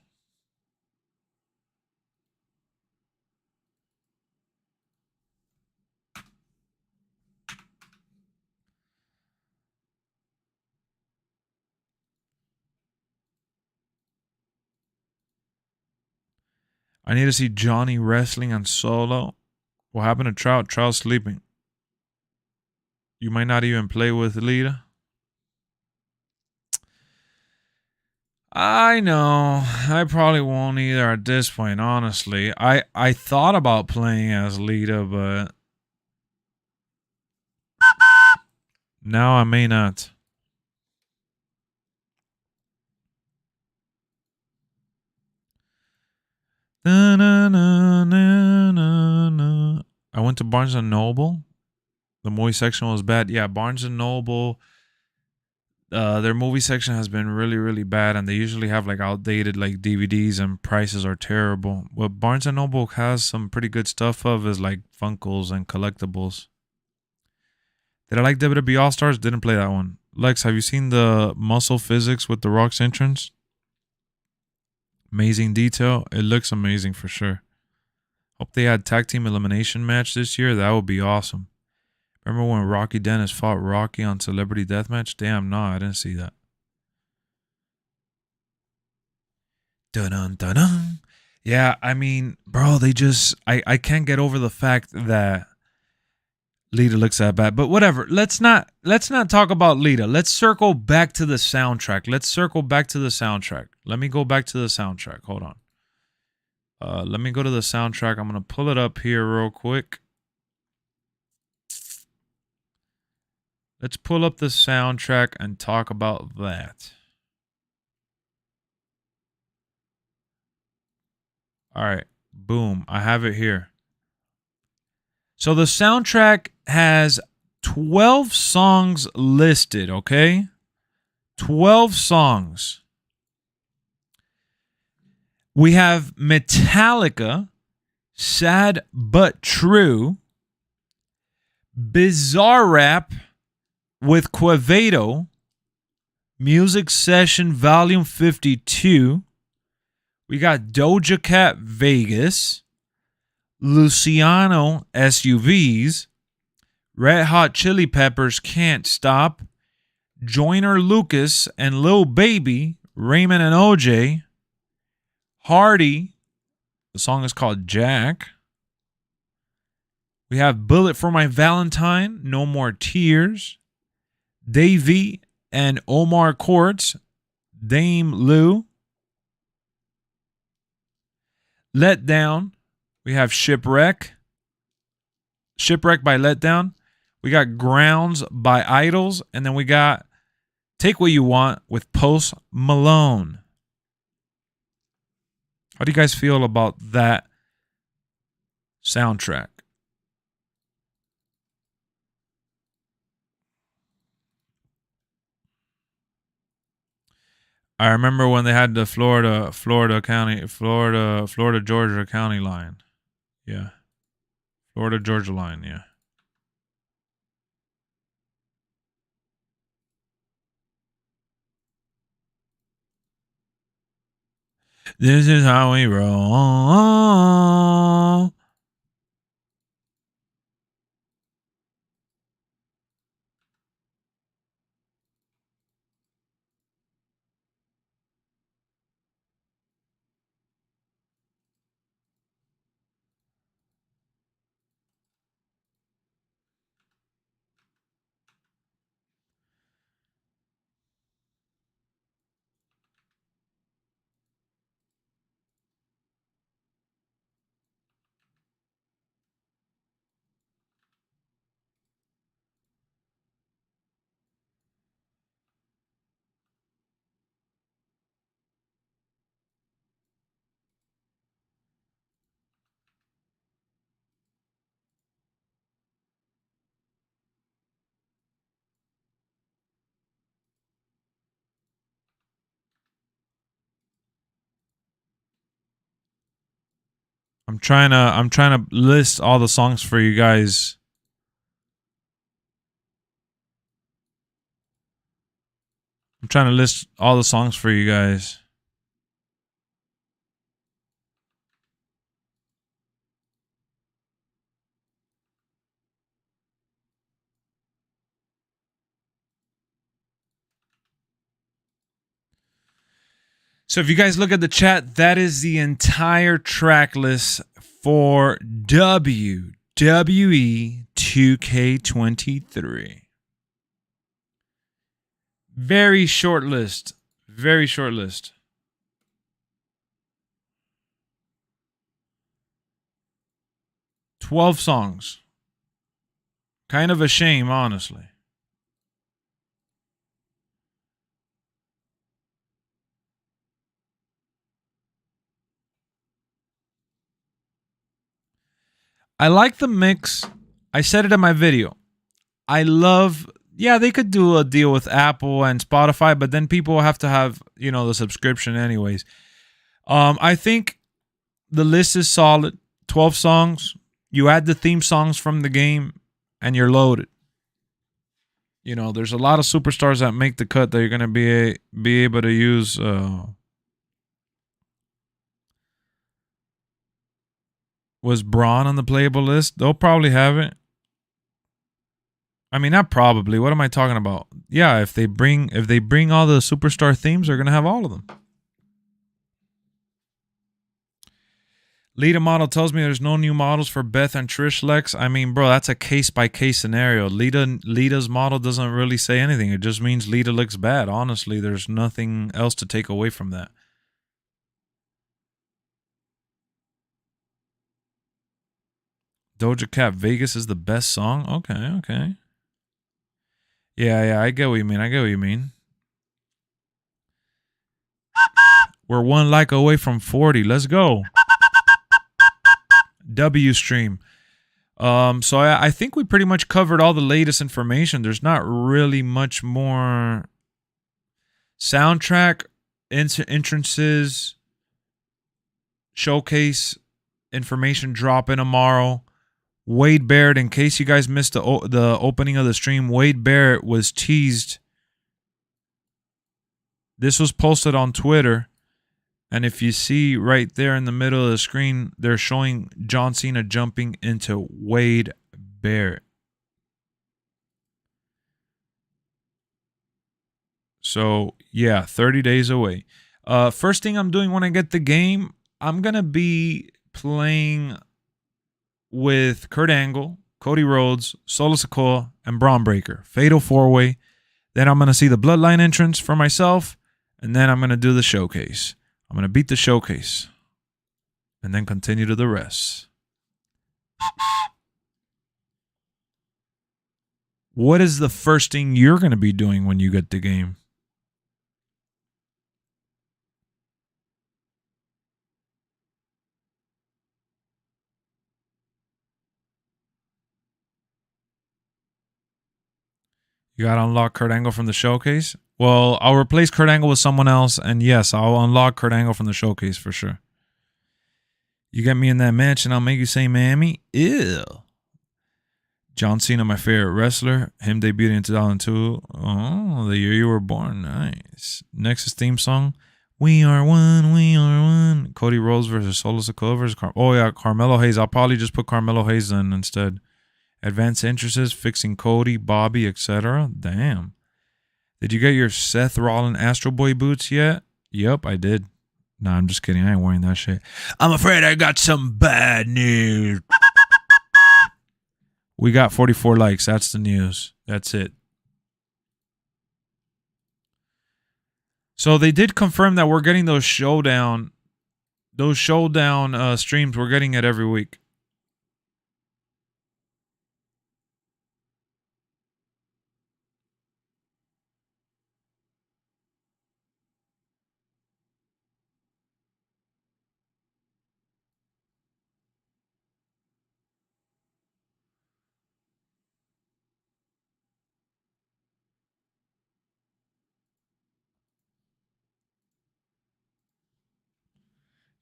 I need to see Johnny wrestling on Solo. What happened to Trout? Trout's sleeping. You might not even play with Lita. I know. I probably won't either at this point, honestly. I thought about playing as Lita, but now I may not. I went to Barnes & Noble. The movie section was bad. Yeah, Barnes & Noble, their movie section has been really, really bad, and they usually have like outdated like DVDs, and prices are terrible. What Barnes & Noble has some pretty good stuff of is like Funkles and collectibles. Did I like WWE All-Stars? Didn't play that one. Lex, have you seen the muscle physics with The Rock's entrance? Amazing detail. It looks amazing for sure. Hope they had tag team elimination match this year. That would be awesome. Remember when Rocky Dennis fought Rocky on Celebrity Deathmatch? Damn, no, I didn't see that. Dun dun dun. Yeah, I mean, bro, they just I can't get over the fact that Lita looks that bad. But whatever. Let's not talk about Lita. Let's circle back to the soundtrack. Let me go back to the soundtrack. Hold on. Let me go to the soundtrack. I'm gonna pull it up here real quick. Let's pull up the soundtrack and talk about that. All right. Boom. I have it here. So the soundtrack has 12 songs listed, okay? 12 songs. We have Metallica, Sad But True, Bizarrap with Quevedo, Music Session Volume 52. We got Doja Cat Vegas, Luciano SUVs, Red Hot Chili Peppers Can't Stop, Joyner Lucas and Lil Baby, Raymond and OJ, Hardy, the song is called Jack. We have Bullet for My Valentine, No More Tears, Davey and Omar Courts, Dame Lou. Let Down, we have Shipwreck by Let Down. We got Grounds by Idols. And then we got Take What You Want with Post Malone. How do you guys feel about that soundtrack? I remember when they had the Florida Georgia County line. Yeah. Florida Georgia line, yeah. This is how we roll. I'm trying to list all the songs for you guys. I'm trying to list all the songs for you guys. So if you guys look at the chat, that is the entire track list for WWE 2k23. Very short list. Very short list. "12 songs. Kind of a shame, honestly. I like the mix. I said it in my video. I love, yeah, they could do a deal with Apple and Spotify, but then people have to have, you know, the subscription anyways. I think the list is solid. 12 songs. You add the theme songs from the game and you're loaded. You know, there's a lot of superstars that make the cut that you're going to be able to use. Was Braun on the playable list? They'll probably have it. I mean, not probably. What am I talking about? Yeah, if they bring all the superstar themes, they're going to have all of them. Lita model tells me there's no new models for Beth and Trish Lexx. I mean, bro, that's a case-by-case scenario. Lita's model doesn't really say anything. It just means Lita looks bad. Honestly, there's nothing else to take away from that. Doja Cat, Vegas is the best song? Okay. Yeah, I get what you mean. We're one like away from 40. Let's go. W stream. So I think we pretty much covered all the latest information. There's not really much more. Soundtrack, entrances, showcase, information dropping tomorrow. Wade Barrett, in case you guys missed the opening of the stream, Wade Barrett was teased. This was posted on Twitter. And if you see right there in the middle of the screen, they're showing John Cena jumping into Wade Barrett. So, yeah, 30 days away. First thing I'm doing when I get the game, I'm going to be playing with Kurt Angle, Cody Rhodes, Solo Sikoa, and Braun Breaker. Fatal 4-way. Then I'm going to see the Bloodline entrance for myself. And then I'm going to do the showcase. I'm going to beat the showcase. And then continue to the rest. What is the first thing you're going to be doing when you get the game? You got to unlock Kurt Angle from the showcase? Well, I'll replace Kurt Angle with someone else. And yes, I'll unlock Kurt Angle from the showcase for sure. You get me in that match and I'll make you say Miami? Ew. John Cena, my favorite wrestler. Him debuted in 2002. Oh, the year you were born. Nice. Nexus theme song. We are one, we are one. Cody Rhodes versus Solo Sikoa versus Carmelo Hayes. I'll probably just put Carmelo Hayes in instead. Advanced entrances, fixing Cody, Bobby, etc. Damn. Did you get your Seth Rollins Astro Boy boots yet? Yep, I did. Nah, I'm just kidding. I ain't wearing that shit. I'm afraid I got some bad news. We got 44 likes. That's the news. That's it. So they did confirm that we're getting those showdown streams. We're getting it every week.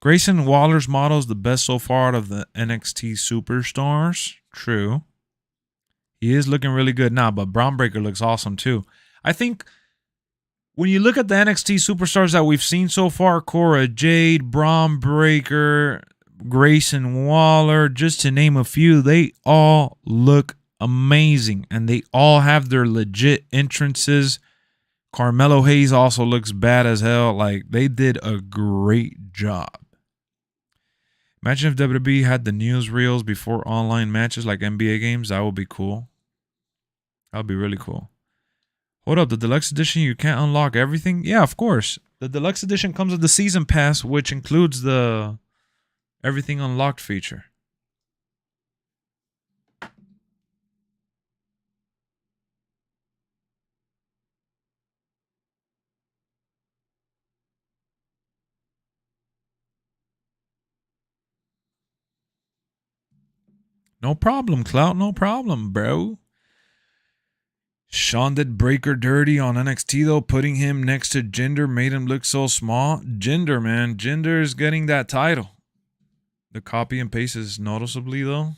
Grayson Waller's model is the best so far out of the NXT superstars. True. He is looking really good now, but Braun Breaker looks awesome too. I think when you look at the NXT superstars that we've seen so far, Cora Jade, Braun Breaker, Grayson Waller, just to name a few, they all look amazing. And they all have their legit entrances. Carmelo Hayes also looks bad as hell. Like, they did a great job. Imagine if WWE had the newsreels before online matches like NBA games. That would be cool. That would be really cool. Hold up, the deluxe edition, you can't unlock everything? Yeah, of course. The deluxe edition comes with the season pass, which includes the everything unlocked feature. No problem, Clout. No problem, bro. Sean did Breaker dirty on NXT, though. Putting him next to Jinder made him look so small. Jinder, man. Jinder is getting that title. The copy and paste is noticeably, though.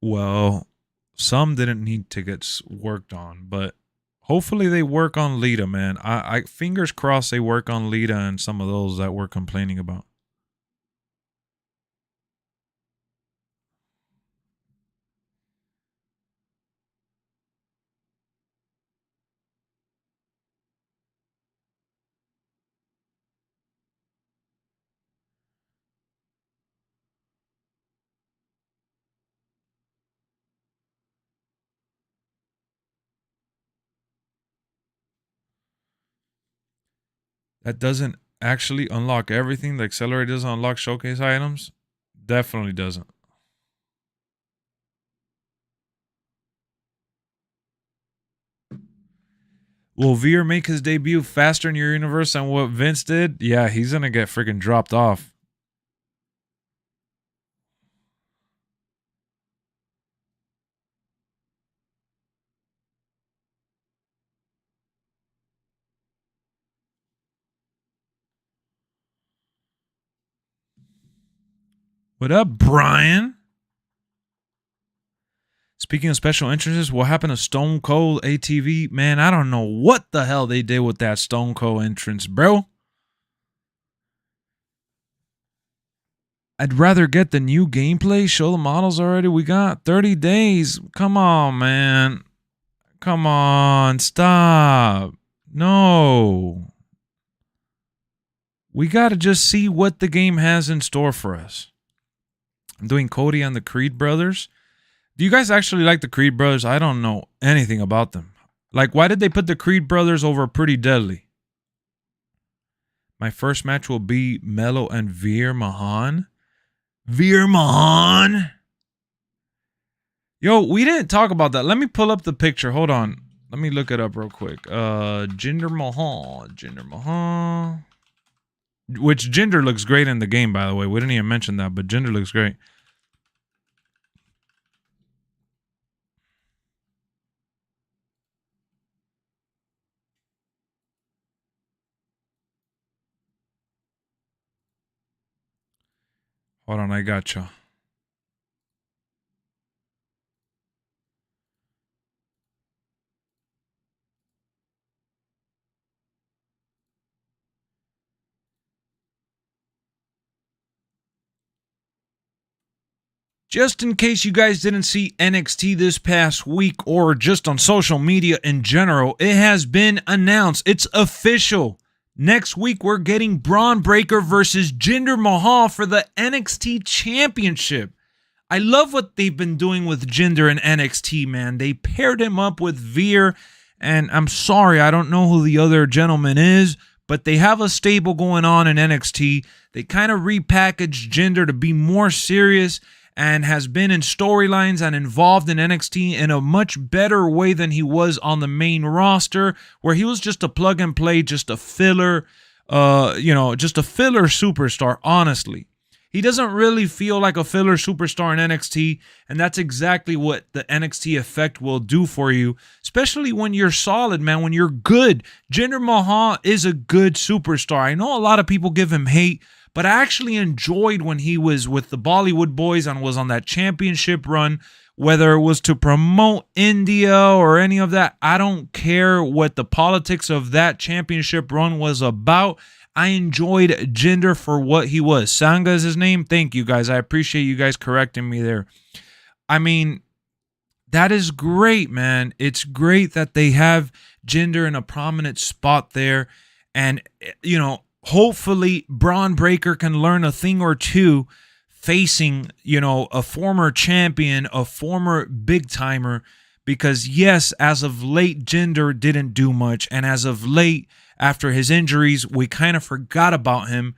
Well, some didn't need to get worked on, but hopefully they work on Lita, man. I fingers crossed they work on Lita and some of those that we're complaining about. That doesn't actually unlock everything. The accelerator doesn't unlock showcase items. Definitely doesn't. Will Veer make his debut faster in your universe than what Vince did? Yeah, he's going to get freaking dropped off. What up, Brian? Speaking of special entrances, what happened to Stone Cold ATV? Man, I don't know what the hell they did with that Stone Cold entrance, bro. I'd rather get the new gameplay. Show the models already. We got 30 days. Come on, man. Come on. Stop. No. We got to just see what the game has in store for us. I'm doing Cody and the Creed brothers. Do you guys actually like the Creed brothers? I don't know anything about them. Like, why did they put the Creed brothers over Pretty Deadly? My first match will be Mello and Veer Mahan. Veer Mahan? Yo, we didn't talk about that. Let me pull up the picture. Hold on. Let me look it up real quick. Jinder Mahal. Jinder Mahal. Which Jinder looks great in the game, by the way. We didn't even mention that, but Jinder looks great. Hold on, I gotcha. Just in case you guys didn't see NXT this past week or just on social media in general, it has been announced. It's official. Next week, we're getting Braun Breaker versus Jinder Mahal for the NXT Championship. I love what they've been doing with Jinder in NXT, man. They paired him up with Veer, and I'm sorry, I don't know who the other gentleman is, but they have a stable going on in NXT. They kind of repackaged Jinder to be more serious and has been in storylines and involved in NXT in a much better way than he was on the main roster, where he was just a plug and play, just a filler, just a filler superstar, honestly. He doesn't really feel like a filler superstar in NXT, and that's exactly what the NXT effect will do for you, especially when you're solid, man, when you're good. Jinder Mahal is a good superstar. I know a lot of people give him hate, but I actually enjoyed when he was with the Bollywood Boys and was on that championship run, whether it was to promote India or any of that. I don't care what the politics of that championship run was about. I enjoyed Jinder for what he was. Sangha is his name. Thank you, guys. I appreciate you guys correcting me there. I mean, that is great, man. It's great that they have Jinder in a prominent spot there. And, hopefully Braun Breaker can learn a thing or two facing, a former champion, a former big timer. Because, yes, as of late, Jinder didn't do much. And as of late, after his injuries, we kind of forgot about him.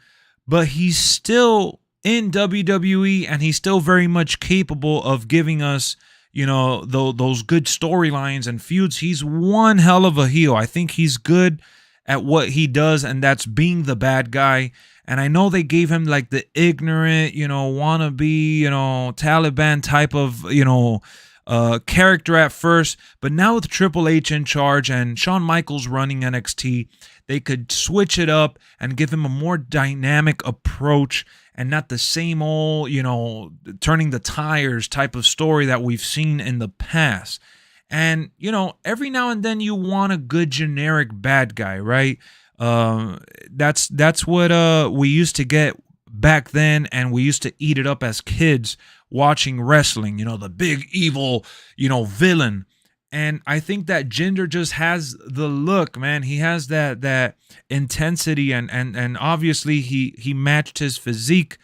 But he's still in WWE and he's still very much capable of giving us those good storylines and feuds. He's one hell of a heel. I think he's good at what he does, and that's being the bad guy. And I know they gave him like the ignorant, wannabe, Taliban type of, character at first. But now with Triple H in charge and Shawn Michaels running NXT, they could switch it up and give him a more dynamic approach and not the same old, turning the tires type of story that we've seen in the past. And, every now and then you want a good generic bad guy, right? That's what we used to get back then, and we used to eat it up as kids watching wrestling, the big evil, villain. And I think that Jinder just has the look, man. He has that intensity, and obviously he matched his physique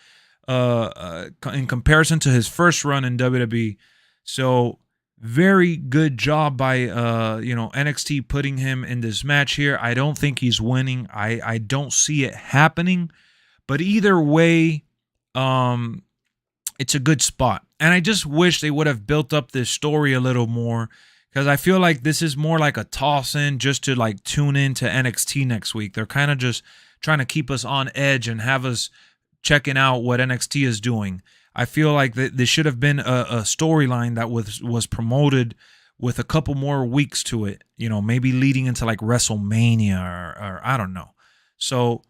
in comparison to his first run in WWE. So very good job by NXT putting him in this match here. I don't think he's winning. I don't see it happening. But either way, it's a good spot. And I just wish they would have built up this story a little more, because I feel like this is more like a toss-in just to like tune in to NXT next week. They're kind of just trying to keep us on edge and have us checking out what NXT is doing. I feel like this should have been a storyline that was promoted with a couple more weeks to it, maybe leading into like WrestleMania or I don't know. So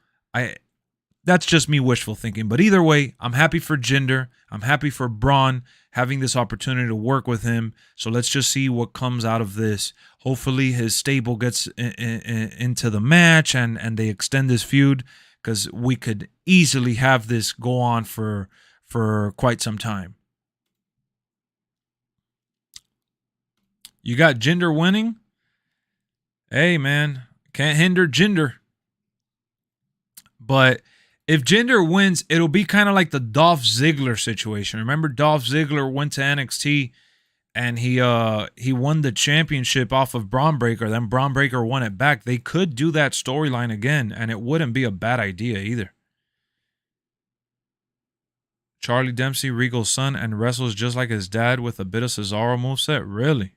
that's just me wishful thinking. But either way, I'm happy for Jinder. I'm happy for Braun having this opportunity to work with him. So let's just see what comes out of this. Hopefully his stable gets into the match and they extend this feud, because we could easily have this go on for quite some time. You got Jinder winning? Hey, man, can't hinder Jinder. But if Jinder wins, it'll be kind of like the Dolph Ziggler situation. Remember, Dolph Ziggler went to NXT and he won the championship off of Braun Breaker. Then Braun Breaker won it back. They could do that storyline again, and it wouldn't be a bad idea either. Charlie Dempsey, Regal's son, and wrestles just like his dad with a bit of Cesaro moveset? Really?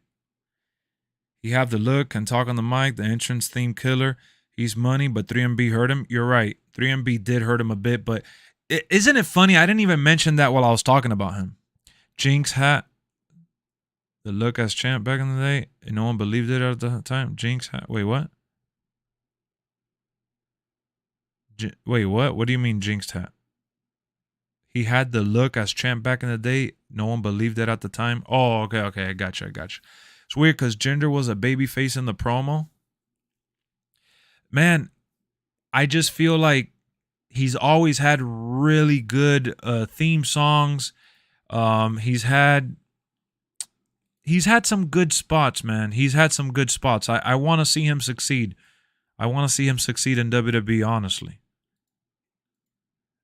He have the look, can talk on the mic, the entrance theme killer. He's money, but 3MB hurt him. You're right. 3MB did hurt him a bit, but isn't it funny? I didn't even mention that while I was talking about him. Jinx hat. The look as champ back in the day. And no one believed it at the time. Jinx hat. Wait, what? Wait, what? What do you mean Jinx hat? He had the look as champ back in the day. No one believed it at the time. Oh, okay. I gotcha. It's weird because Jinder was a babyface in the promo. Man, I just feel like he's always had really good theme songs. He's had some good spots, man. He's had some good spots. I want to see him succeed. I want to see him succeed in WWE, honestly.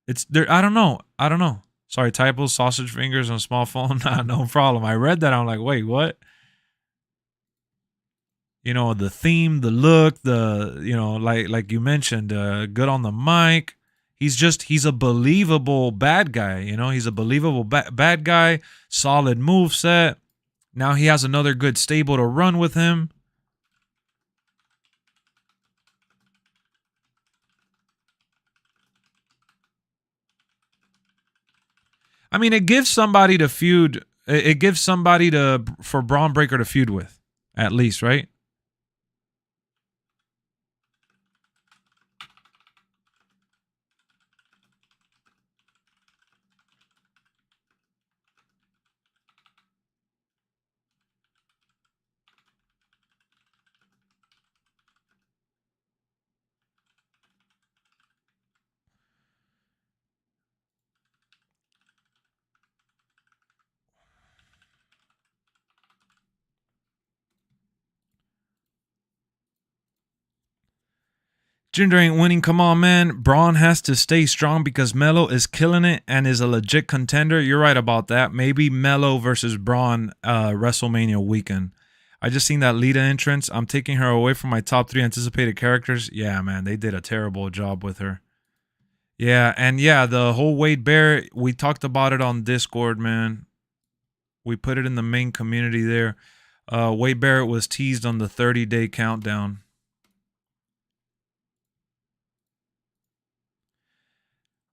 It's there. I don't know. Sorry, typos, sausage fingers on small phone. Nah, no problem. I read that. I'm like, wait, what? The theme, the look, like you mentioned, good on the mic. He's a believable bad guy. He's a believable bad guy. Solid move set. Now he has another good stable to run with him. I mean, it gives somebody to feud. It gives somebody for Braun Breaker to feud with, at least, right? Jinder ain't winning. Come on, man. Braun has to stay strong because Melo is killing it and is a legit contender. You're right about that. Maybe Melo versus Braun WrestleMania weekend. I just seen that Lita entrance. I'm taking her away from my top 3 anticipated characters. Yeah, man, they did a terrible job with her. Yeah, and yeah, the whole Wade Barrett, we talked about it on Discord, man. We put it in the main community there. Wade Barrett was teased on the 30-day countdown.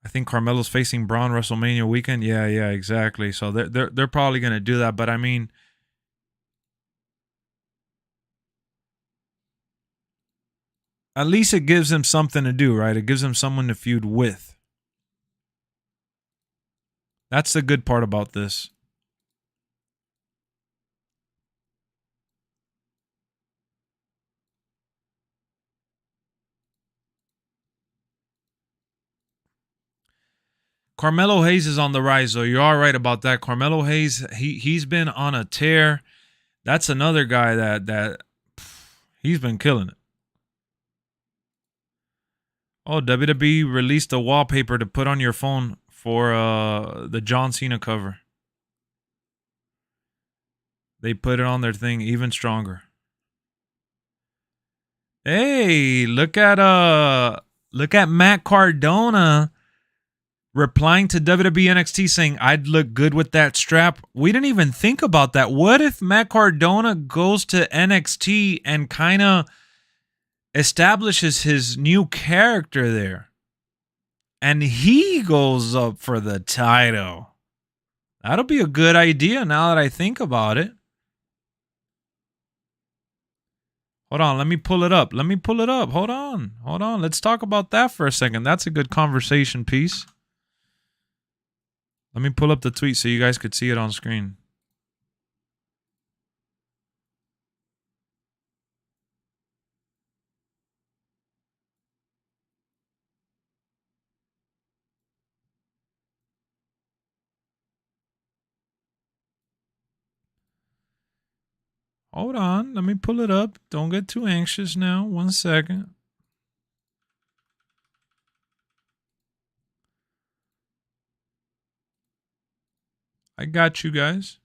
I think Carmelo's facing Braun WrestleMania weekend. Yeah, exactly. So they're probably gonna do that. But I mean, at least it gives him something to do, right? It gives him someone to feud with. That's the good part about this. Carmelo Hayes is on the rise, though. You're all right about that. Carmelo Hayes, he's been on a tear. That's another guy that he's been killing it. Oh, WWE released a wallpaper to put on your phone for the John Cena cover. They put it on their thing even stronger. Hey, look at Matt Cardona replying to WWE NXT saying, I'd look good with that strap. We didn't even think about that. What if Matt Cardona goes to NXT and kind of establishes his new character there? And he goes up for the title. That'll be a good idea now that I think about it. Hold on, let me pull it up. Hold on. Let's talk about that for a second. That's a good conversation piece. Let me pull up the tweet so you guys could see it on screen. Hold on, let me pull it up. Don't get too anxious now. 1 second. I got you guys.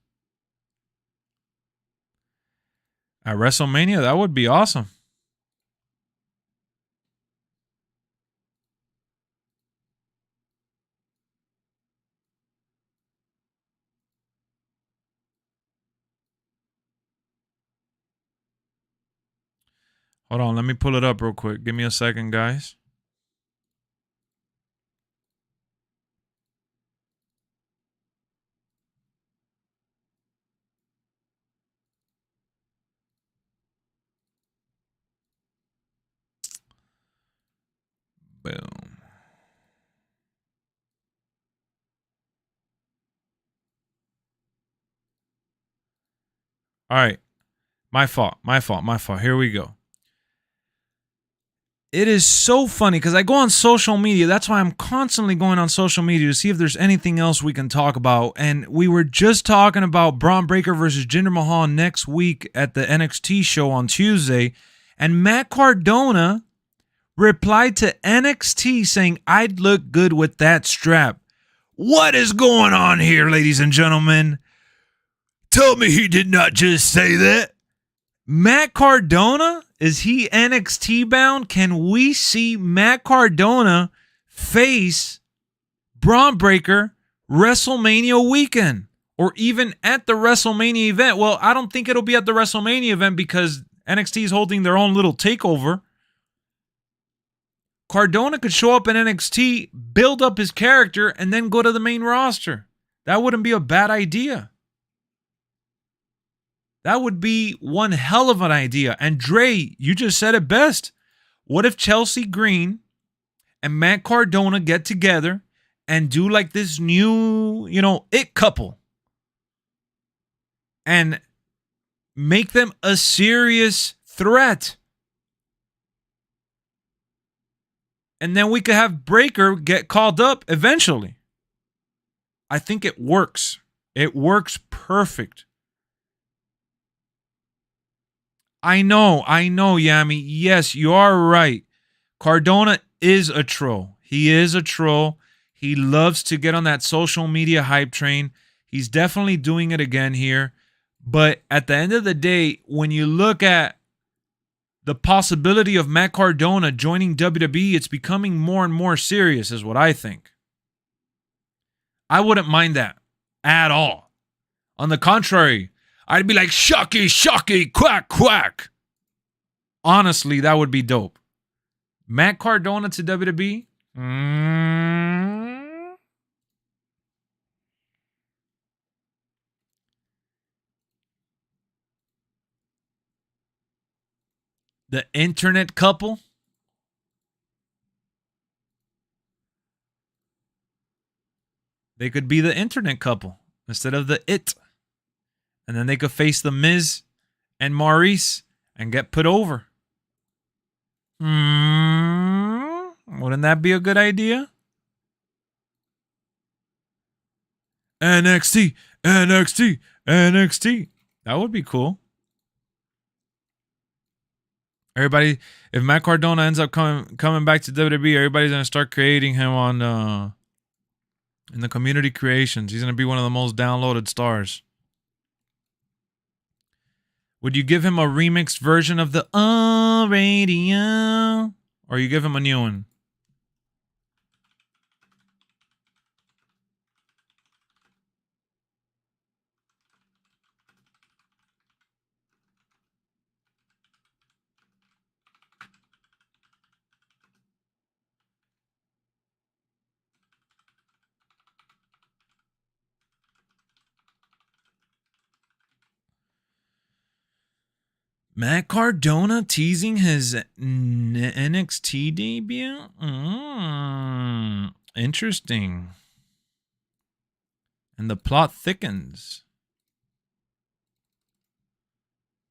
At WrestleMania, that would be awesome. Hold on, let me pull it up real quick. Give me a second, guys. Boom. All right. My fault. Here we go. It is so funny because I go on social media. That's why I'm constantly going on social media to see if there's anything else we can talk about. And we were just talking about Braun Breaker versus Jinder Mahal next week at the NXT show on Tuesday. And Matt Cardona replied to NXT saying, I'd look good with that strap. What is going on here, ladies and gentlemen? Tell me he did not just say that. Matt Cardona, is he NXT bound? Can we see Matt Cardona face Braun Breaker WrestleMania weekend? Or even at the WrestleMania event? Well, I don't think it'll be at the WrestleMania event because NXT is holding their own little takeover. Cardona could show up in NXT, build up his character, and then go to the main roster. That wouldn't be a bad idea. That would be one hell of an idea. And Dre, you just said it best. What if Chelsea Green and Matt Cardona get together and do like this new, it couple and make them a serious threat? And then we could have Breaker get called up eventually. I think it works. It works perfect. I know, Yami. Yes, you are right. Cardona is a troll. He is a troll. He loves to get on that social media hype train. He's definitely doing it again here. But at the end of the day, when you look at the possibility of Matt Cardona joining WWE, it's becoming more and more serious, is what I think. I wouldn't mind that at all. On the contrary, I'd be like, shucky, shucky, quack, quack. Honestly, that would be dope. Matt Cardona to WWE? The internet couple? They could be the internet couple instead of the it. And then they could face the Miz and Maurice and get put over. Wouldn't that be a good idea? NXT, NXT, NXT. That would be cool. Everybody, if Matt Cardona ends up coming back to WWE, everybody's going to start creating him on in the community creations. He's going to be one of the most downloaded stars. Would you give him a remixed version of the Radio? Or you give him a new one? Matt Cardona teasing his NXT debut? Interesting. And the plot thickens.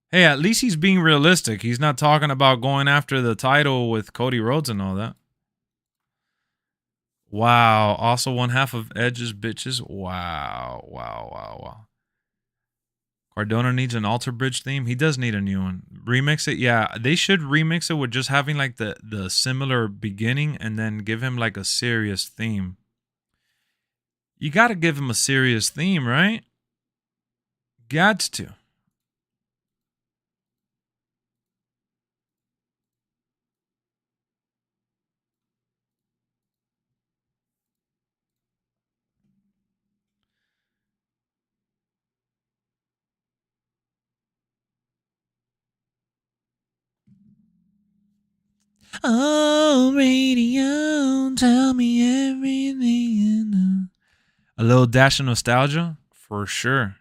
Hey, at least he's being realistic. He's not talking about going after the title with Cody Rhodes and all that. Wow. Also one half of Edge's bitches. Wow. Wow, wow, wow. Cardona needs an Alter Bridge theme. He does need a new one. Remix it. Yeah, they should remix it with just having like the similar beginning and then give him like a serious theme. You got to give him a serious theme, right? Gots to. Oh, radio, tell me everything you know. A little dash of nostalgia? For sure.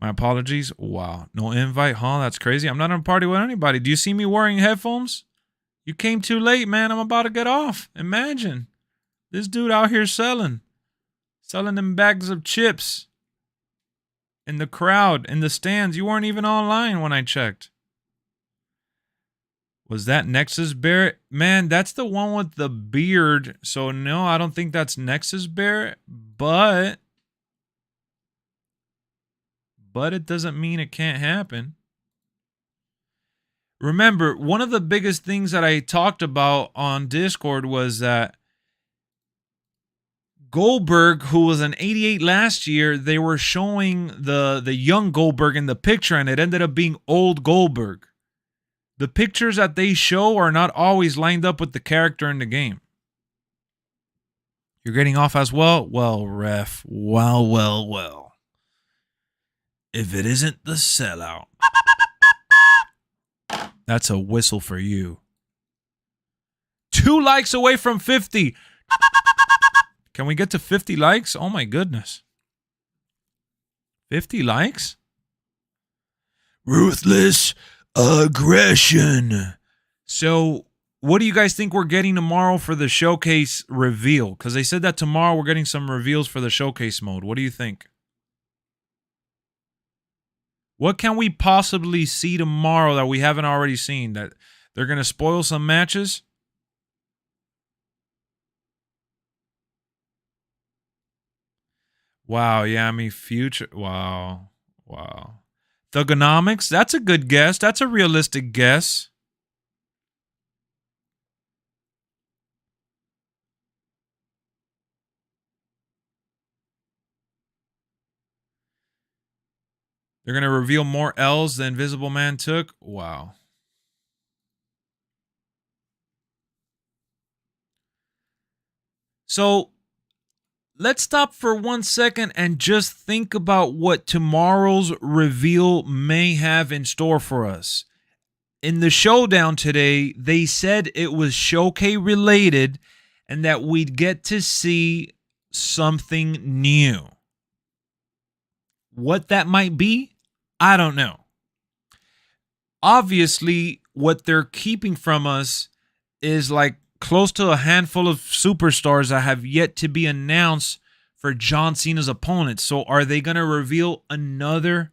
My apologies. Wow. No invite, huh? That's crazy. I'm not in a party with anybody. Do you see me wearing headphones? You came too late, man. I'm about to get off. Imagine. This dude out here selling them bags of chips. In the crowd, in the stands. You weren't even online when I checked. Was that Nexus Barrett? Man, that's the one with the beard. So no, I don't think that's Nexus Barrett. But it doesn't mean it can't happen. Remember, one of the biggest things that I talked about on Discord was that Goldberg, who was an 88 last year, they were showing the young Goldberg in the picture, and it ended up being old Goldberg. The pictures that they show are not always lined up with the character in the game. You're getting off as well? Well, ref. Well. If it isn't the sellout, that's a whistle for you. 2 likes away from 50. Can we get to 50 likes? Oh my goodness. 50 likes? Ruthless aggression. So, what do you guys think we're getting tomorrow for the showcase reveal? Because they said that tomorrow we're getting some reveals for the showcase mode. What do you think? What can we possibly see tomorrow that we haven't already seen? That they're going to spoil some matches? Wow, yeah, I mean, future. Wow. Thugonomics? That's a good guess. That's a realistic guess. They're going to reveal more L's the Invisible Man took. Wow. So let's stop for 1 second and just think about what tomorrow's reveal may have in store for us. In the showdown today, they said it was Showcase related and that we'd get to see something new. What that might be, I don't know. Obviously, what they're keeping from us is like close to a handful of superstars that have yet to be announced for John Cena's opponents. So are they going to reveal another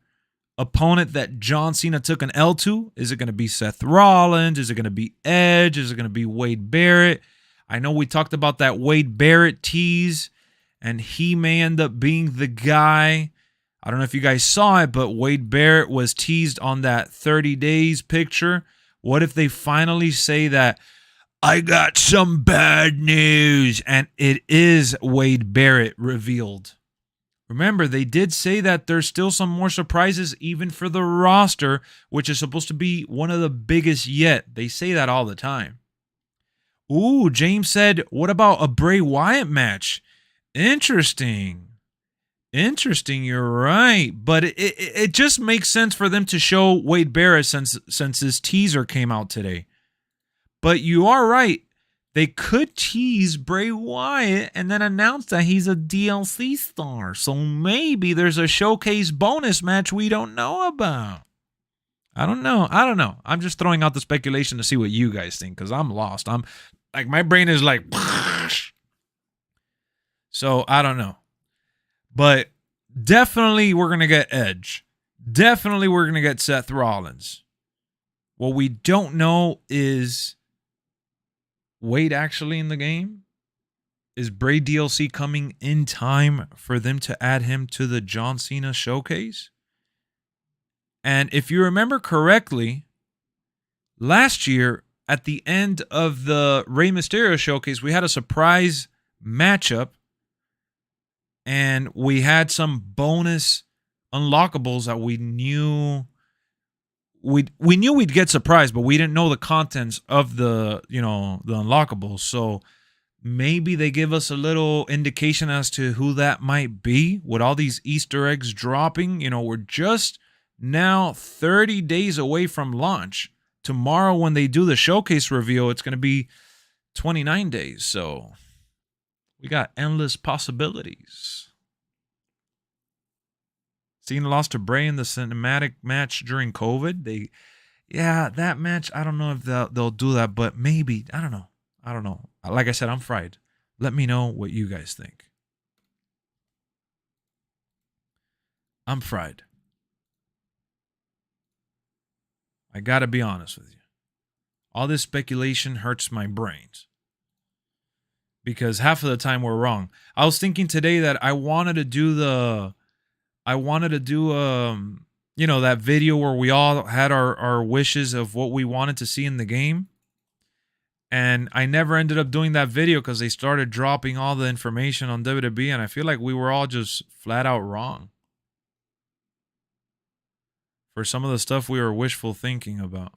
opponent that John Cena took an L to? Is it going to be Seth Rollins? Is it going to be Edge? Is it going to be Wade Barrett? I know we talked about that Wade Barrett tease, and he may end up being the guy. I don't know if you guys saw it, but Wade Barrett was teased on that 30 days picture. What if they finally say that, I got some bad news, and it is Wade Barrett revealed? Remember, they did say that there's still some more surprises even for the roster, which is supposed to be one of the biggest yet. They say that all the time. Ooh, James said, what about a Bray Wyatt match? Interesting. Interesting, you're right. But it just makes sense for them to show Wade Barrett since his teaser came out today. But you are right. They could tease Bray Wyatt and then announce that he's a DLC star. So maybe there's a Showcase bonus match we don't know about. I don't know. I'm just throwing out the speculation to see what you guys think, because I'm lost. I'm like, my brain is like, so I don't know. But definitely we're going to get Edge. Definitely we're going to get Seth Rollins. What we don't know is Wade actually in the game? Is Bray DLC coming in time for them to add him to the John Cena Showcase? And if you remember correctly, last year at the end of the Rey Mysterio Showcase, we had a surprise matchup and we had some bonus unlockables that we knew we'd get surprised, but we didn't know the contents of the unlockables. So maybe they give us a little indication as to who that might be with all these Easter eggs dropping. We're just now 30 days away from launch. Tomorrow when they do the showcase reveal, it's going to be 29 days. So we got endless possibilities. Cena lost to Bray in the cinematic match during COVID. That match, I don't know if they'll do that, but maybe. I don't know. Like I said, I'm fried. Let me know what you guys think. I'm fried. I gotta be honest with you. All this speculation hurts my brains, because half of the time we're wrong. I was thinking today that I wanted to do that video where we all had our wishes of what we wanted to see in the game. And I never ended up doing that video because they started dropping all the information on WWE, and I feel like we were all just flat out wrong for some of the stuff we were wishful thinking about.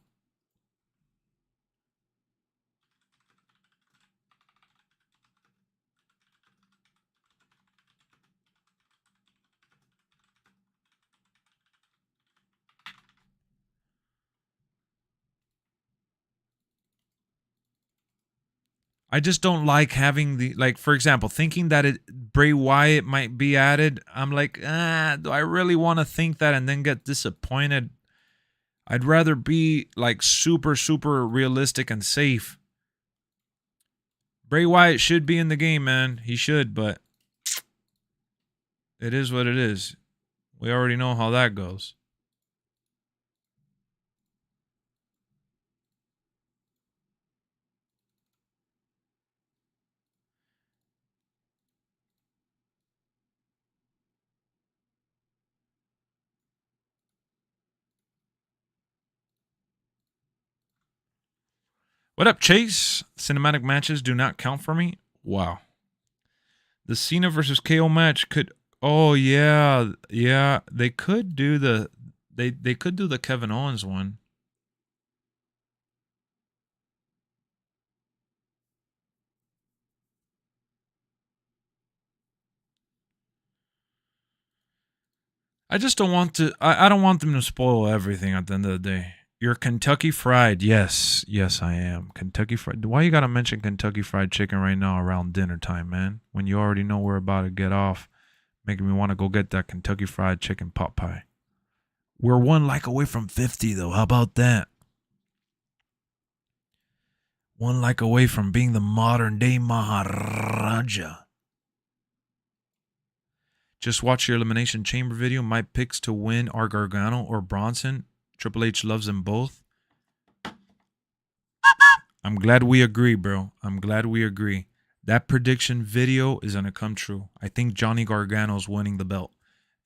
I just don't like having for example, thinking that Bray Wyatt might be added. I'm like, do I really want to think that and then get disappointed? I'd rather be like super, super realistic and safe. Bray Wyatt should be in the game, man. He should, but it is what it is. We already know how that goes. What up, Chase? Cinematic matches do not count for me. Wow. The Cena versus KO match could... Oh, yeah. Yeah, they could do They could do the Kevin Owens one. I just don't want to. I don't want them to spoil everything at the end of the day. You're Kentucky Fried. Yes, I am. Kentucky Fried. Why you gotta mention Kentucky Fried Chicken right now around dinner time, man? When you already know we're about to get off, making me want to go get that Kentucky Fried Chicken pot pie. We're 1 like away from 50, though. How about that? 1 like away from being the modern day Maharaja. Just watch your Elimination Chamber video. My picks to win are Gargano or Bronson. Triple H loves them both. I'm glad we agree, bro. I'm glad we agree. That prediction video is going to come true. I think Johnny Gargano's winning the belt.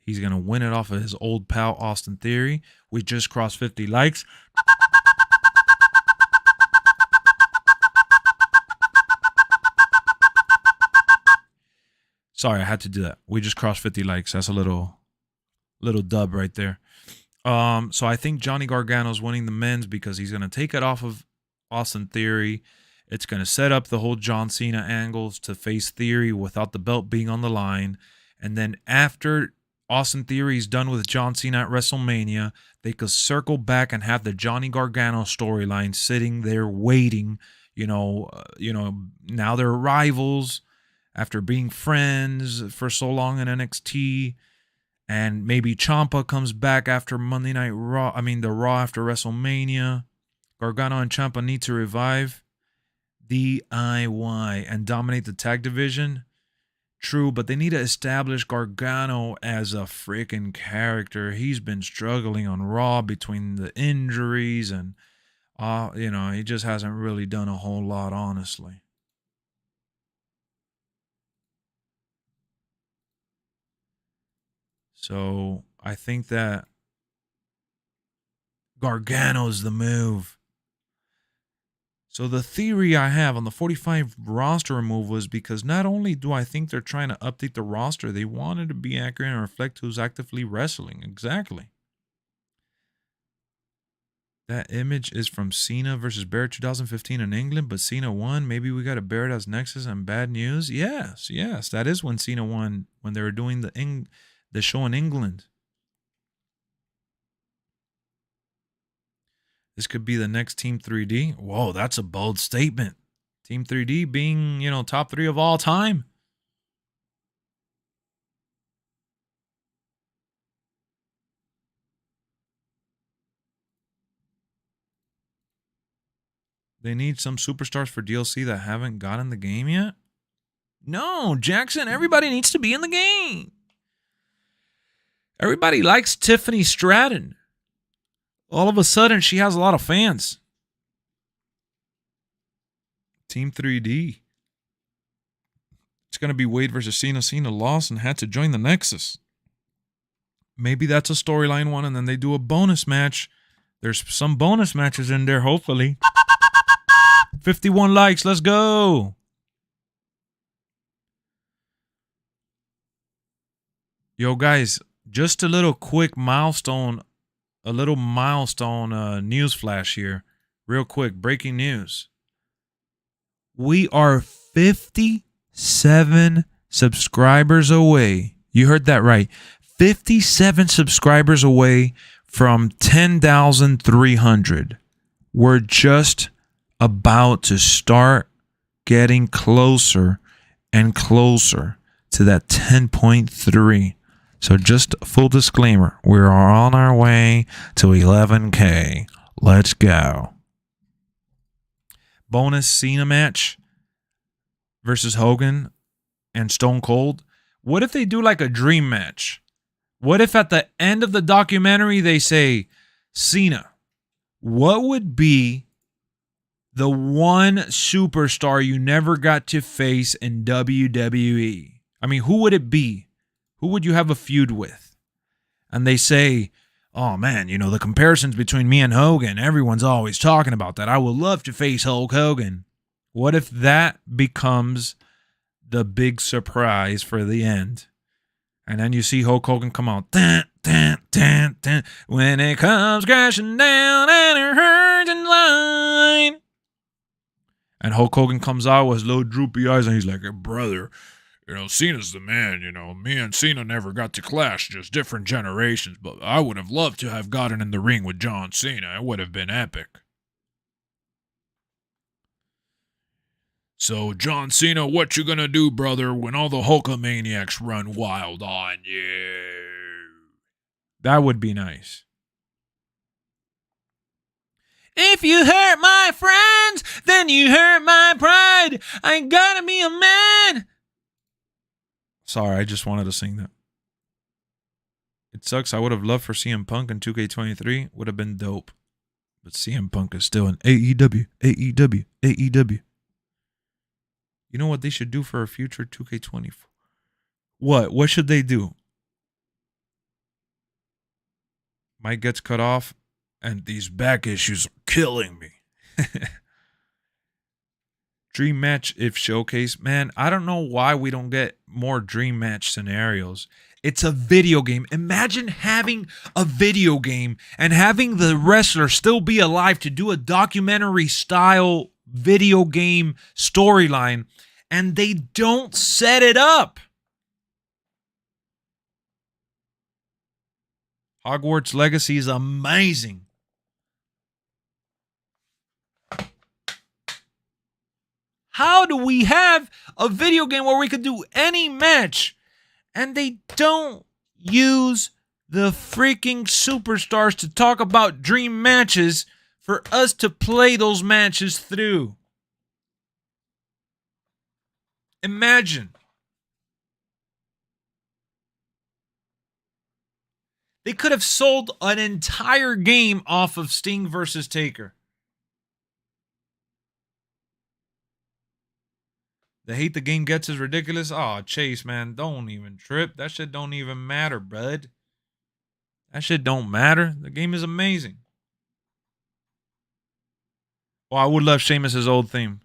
He's going to win it off of his old pal, Austin Theory. We just crossed 50 likes. Sorry, I had to do that. We just crossed 50 likes. That's a little dub right there. So I think Johnny Gargano's winning the men's because he's going to take it off of Austin Theory. It's going to set up the whole John Cena angles to face Theory without the belt being on the line. And then after Austin Theory is done with John Cena at WrestleMania, they could circle back and have the Johnny Gargano storyline sitting there waiting. Now they're rivals after being friends for so long in NXT. And maybe Ciampa comes back after Monday Night Raw. The Raw after WrestleMania. Gargano and Ciampa need to revive DIY and dominate the tag division. True, but they need to establish Gargano as a freaking character. He's been struggling on Raw between the injuries and, he just hasn't really done a whole lot, honestly. So I think that Gargano's the move. So the theory I have on the 45 roster removal is because not only do I think they're trying to update the roster, they wanted to be accurate and reflect who's actively wrestling. Exactly. That image is from Cena versus Barrett 2015 in England, but Cena won. Maybe we got a Barrett as Nexus and bad news. Yes. That is when Cena won, when they were doing the show in England. This could be the next Team 3D. Whoa, that's a bold statement. Team 3D being, top 3 of all time. They need some superstars for DLC that haven't gotten the game yet? No, Jackson, everybody needs to be in the game. Everybody likes Tiffany Stratton. All of a sudden, she has a lot of fans. Team 3D. It's going to be Wade versus Cena. Cena lost and had to join the Nexus. Maybe that's a storyline one, and then they do a bonus match. There's some bonus matches in there, hopefully. 51 likes. Let's go. Yo, guys, just a little quick milestone. A little milestone news flash here. Real quick, breaking news. We are 57 subscribers away. You heard that right. 57 subscribers away from 10,300. We're just about to start getting closer and closer to that 10.3. So just full disclaimer, we are on our way to 11K. Let's go. Bonus Cena match versus Hogan and Stone Cold. What if they do like a dream match? What if at the end of the documentary they say, Cena, what would be the one superstar you never got to face in WWE? Who would it be? Who would you have a feud with? And they say, oh man, the comparisons between me and Hogan, everyone's always talking about that. I would love to face Hulk Hogan. What if that becomes the big surprise for the end? And then you see Hulk Hogan come out. Dun, dun, dun, dun, when it comes crashing down and it hurts in line. And Hulk Hogan comes out with his little droopy eyes, and he's like, hey, brother, you know, Cena's the man, you know. Me and Cena never got to clash, just different generations, but I would have loved to have gotten in the ring with John Cena. It would have been epic. So, John Cena, what you gonna do, brother, when all the Hulkamaniacs run wild on you? That would be nice. If you hurt my friends, then you hurt my pride. I gotta be a man. Sorry, I just wanted to sing that. It sucks. I would have loved for CM Punk in 2K23. Would have been dope. But CM Punk is still in AEW, AEW, AEW. You know what they should do for a future 2K24? What? What should they do? Mike gets cut off, and these back issues are killing me. Dream match if showcase. Man, I don't know why we don't get more dream match scenarios. It's a video game. Imagine having a video game and having the wrestler still be alive to do a documentary style video game storyline, and they don't set it up. Hogwarts Legacy is amazing. How do we have a video game where we could do any match and they don't use the freaking superstars to talk about dream matches for us to play those matches through? Imagine. They could have sold an entire game off of Sting versus Taker. The hate the game gets is ridiculous. Oh, Chase, man, don't even trip. That shit don't even matter, bud. That shit don't matter. The game is amazing. Oh, I would love Sheamus' old theme.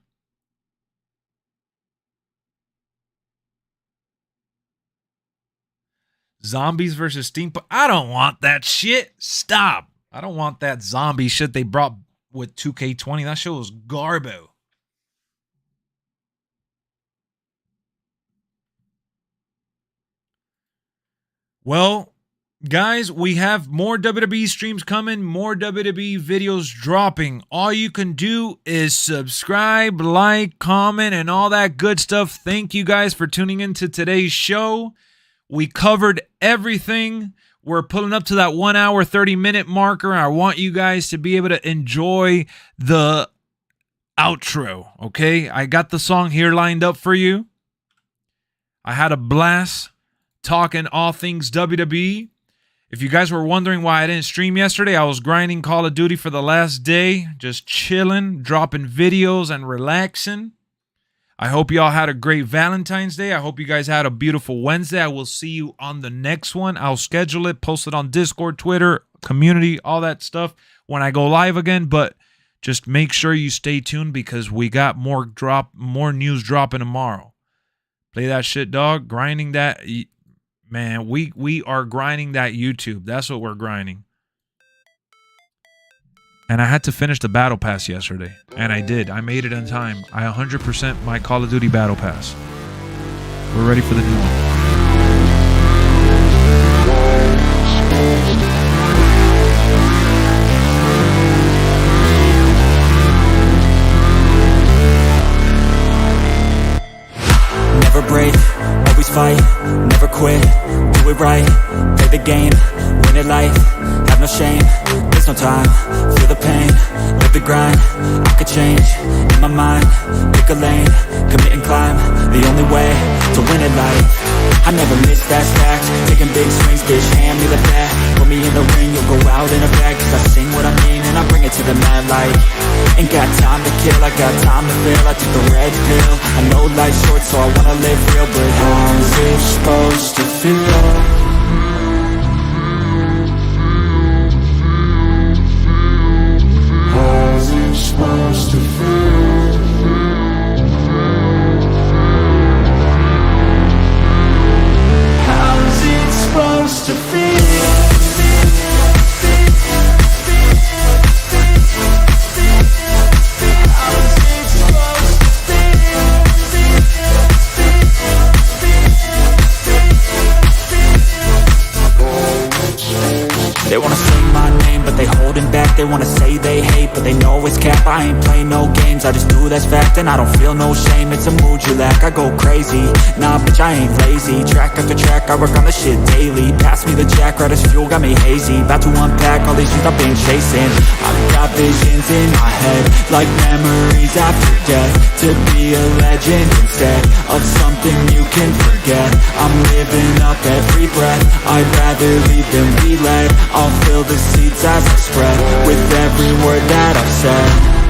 Zombies versus steampunk. I don't want that shit. Stop. I don't want that zombie shit they brought with 2K20. That shit was garbo. Well, guys, we have more WWE streams coming, more WWE videos dropping. All you can do is subscribe, like, comment, and all that good stuff. Thank you guys for tuning into today's show. We covered everything. We're pulling up to that 1 hour, 30-minute marker. I want you guys to be able to enjoy the outro, okay? I got the song here lined up for you. I had a blast talking all things WWE. If you guys were wondering why I didn't stream yesterday, I was grinding Call of Duty for the last day, just chilling, dropping videos, and relaxing. I hope y'all had a great Valentine's Day. I hope you guys had a beautiful Wednesday. I will see you on the next one. I'll schedule it, post it on Discord, Twitter, community, all that stuff when I go live again. But just make sure you stay tuned because we got more news dropping tomorrow. Play that shit, dog. Grinding that. Man, we are grinding that YouTube. That's what we're grinding. And I had to finish the Battle Pass yesterday. And I did. I made it in time. I 100% my Call of Duty Battle Pass. We're ready for the new one. Never break, always fight, never quit, do it right, play the game, win it life, have no shame, there's no time, feel the pain, live the grind, I could change, in my mind, pick a lane, commit and climb, the only way to win it life, I never miss that stack, taking big swings, bitch, hand me the bat, put me in the ring, you'll go out in a bag, cause I sing what I mean and I bring it to the mad light, ain't got time to kill, I got time to feel, I took the red pill, I know life's short so I wanna live real, but how's it supposed to feel? How's it supposed to feel? How's it supposed to feel? wanna say they hate, but they know it's cap. I ain't play no games, I just do that's fact. And I don't feel no shame, it's a mood you lack. I go crazy, nah bitch I ain't lazy. Track after track, I work on the shit daily. Pass me the jack, right as fuel, got me hazy. About to unpack all these things I've been chasing. I've got visions in my head, like memories after death. To be a legend instead of something you can forget. I'm living up every breath, I'd rather lead than be led. I'll fill the seats as I spread, with every word that I've said.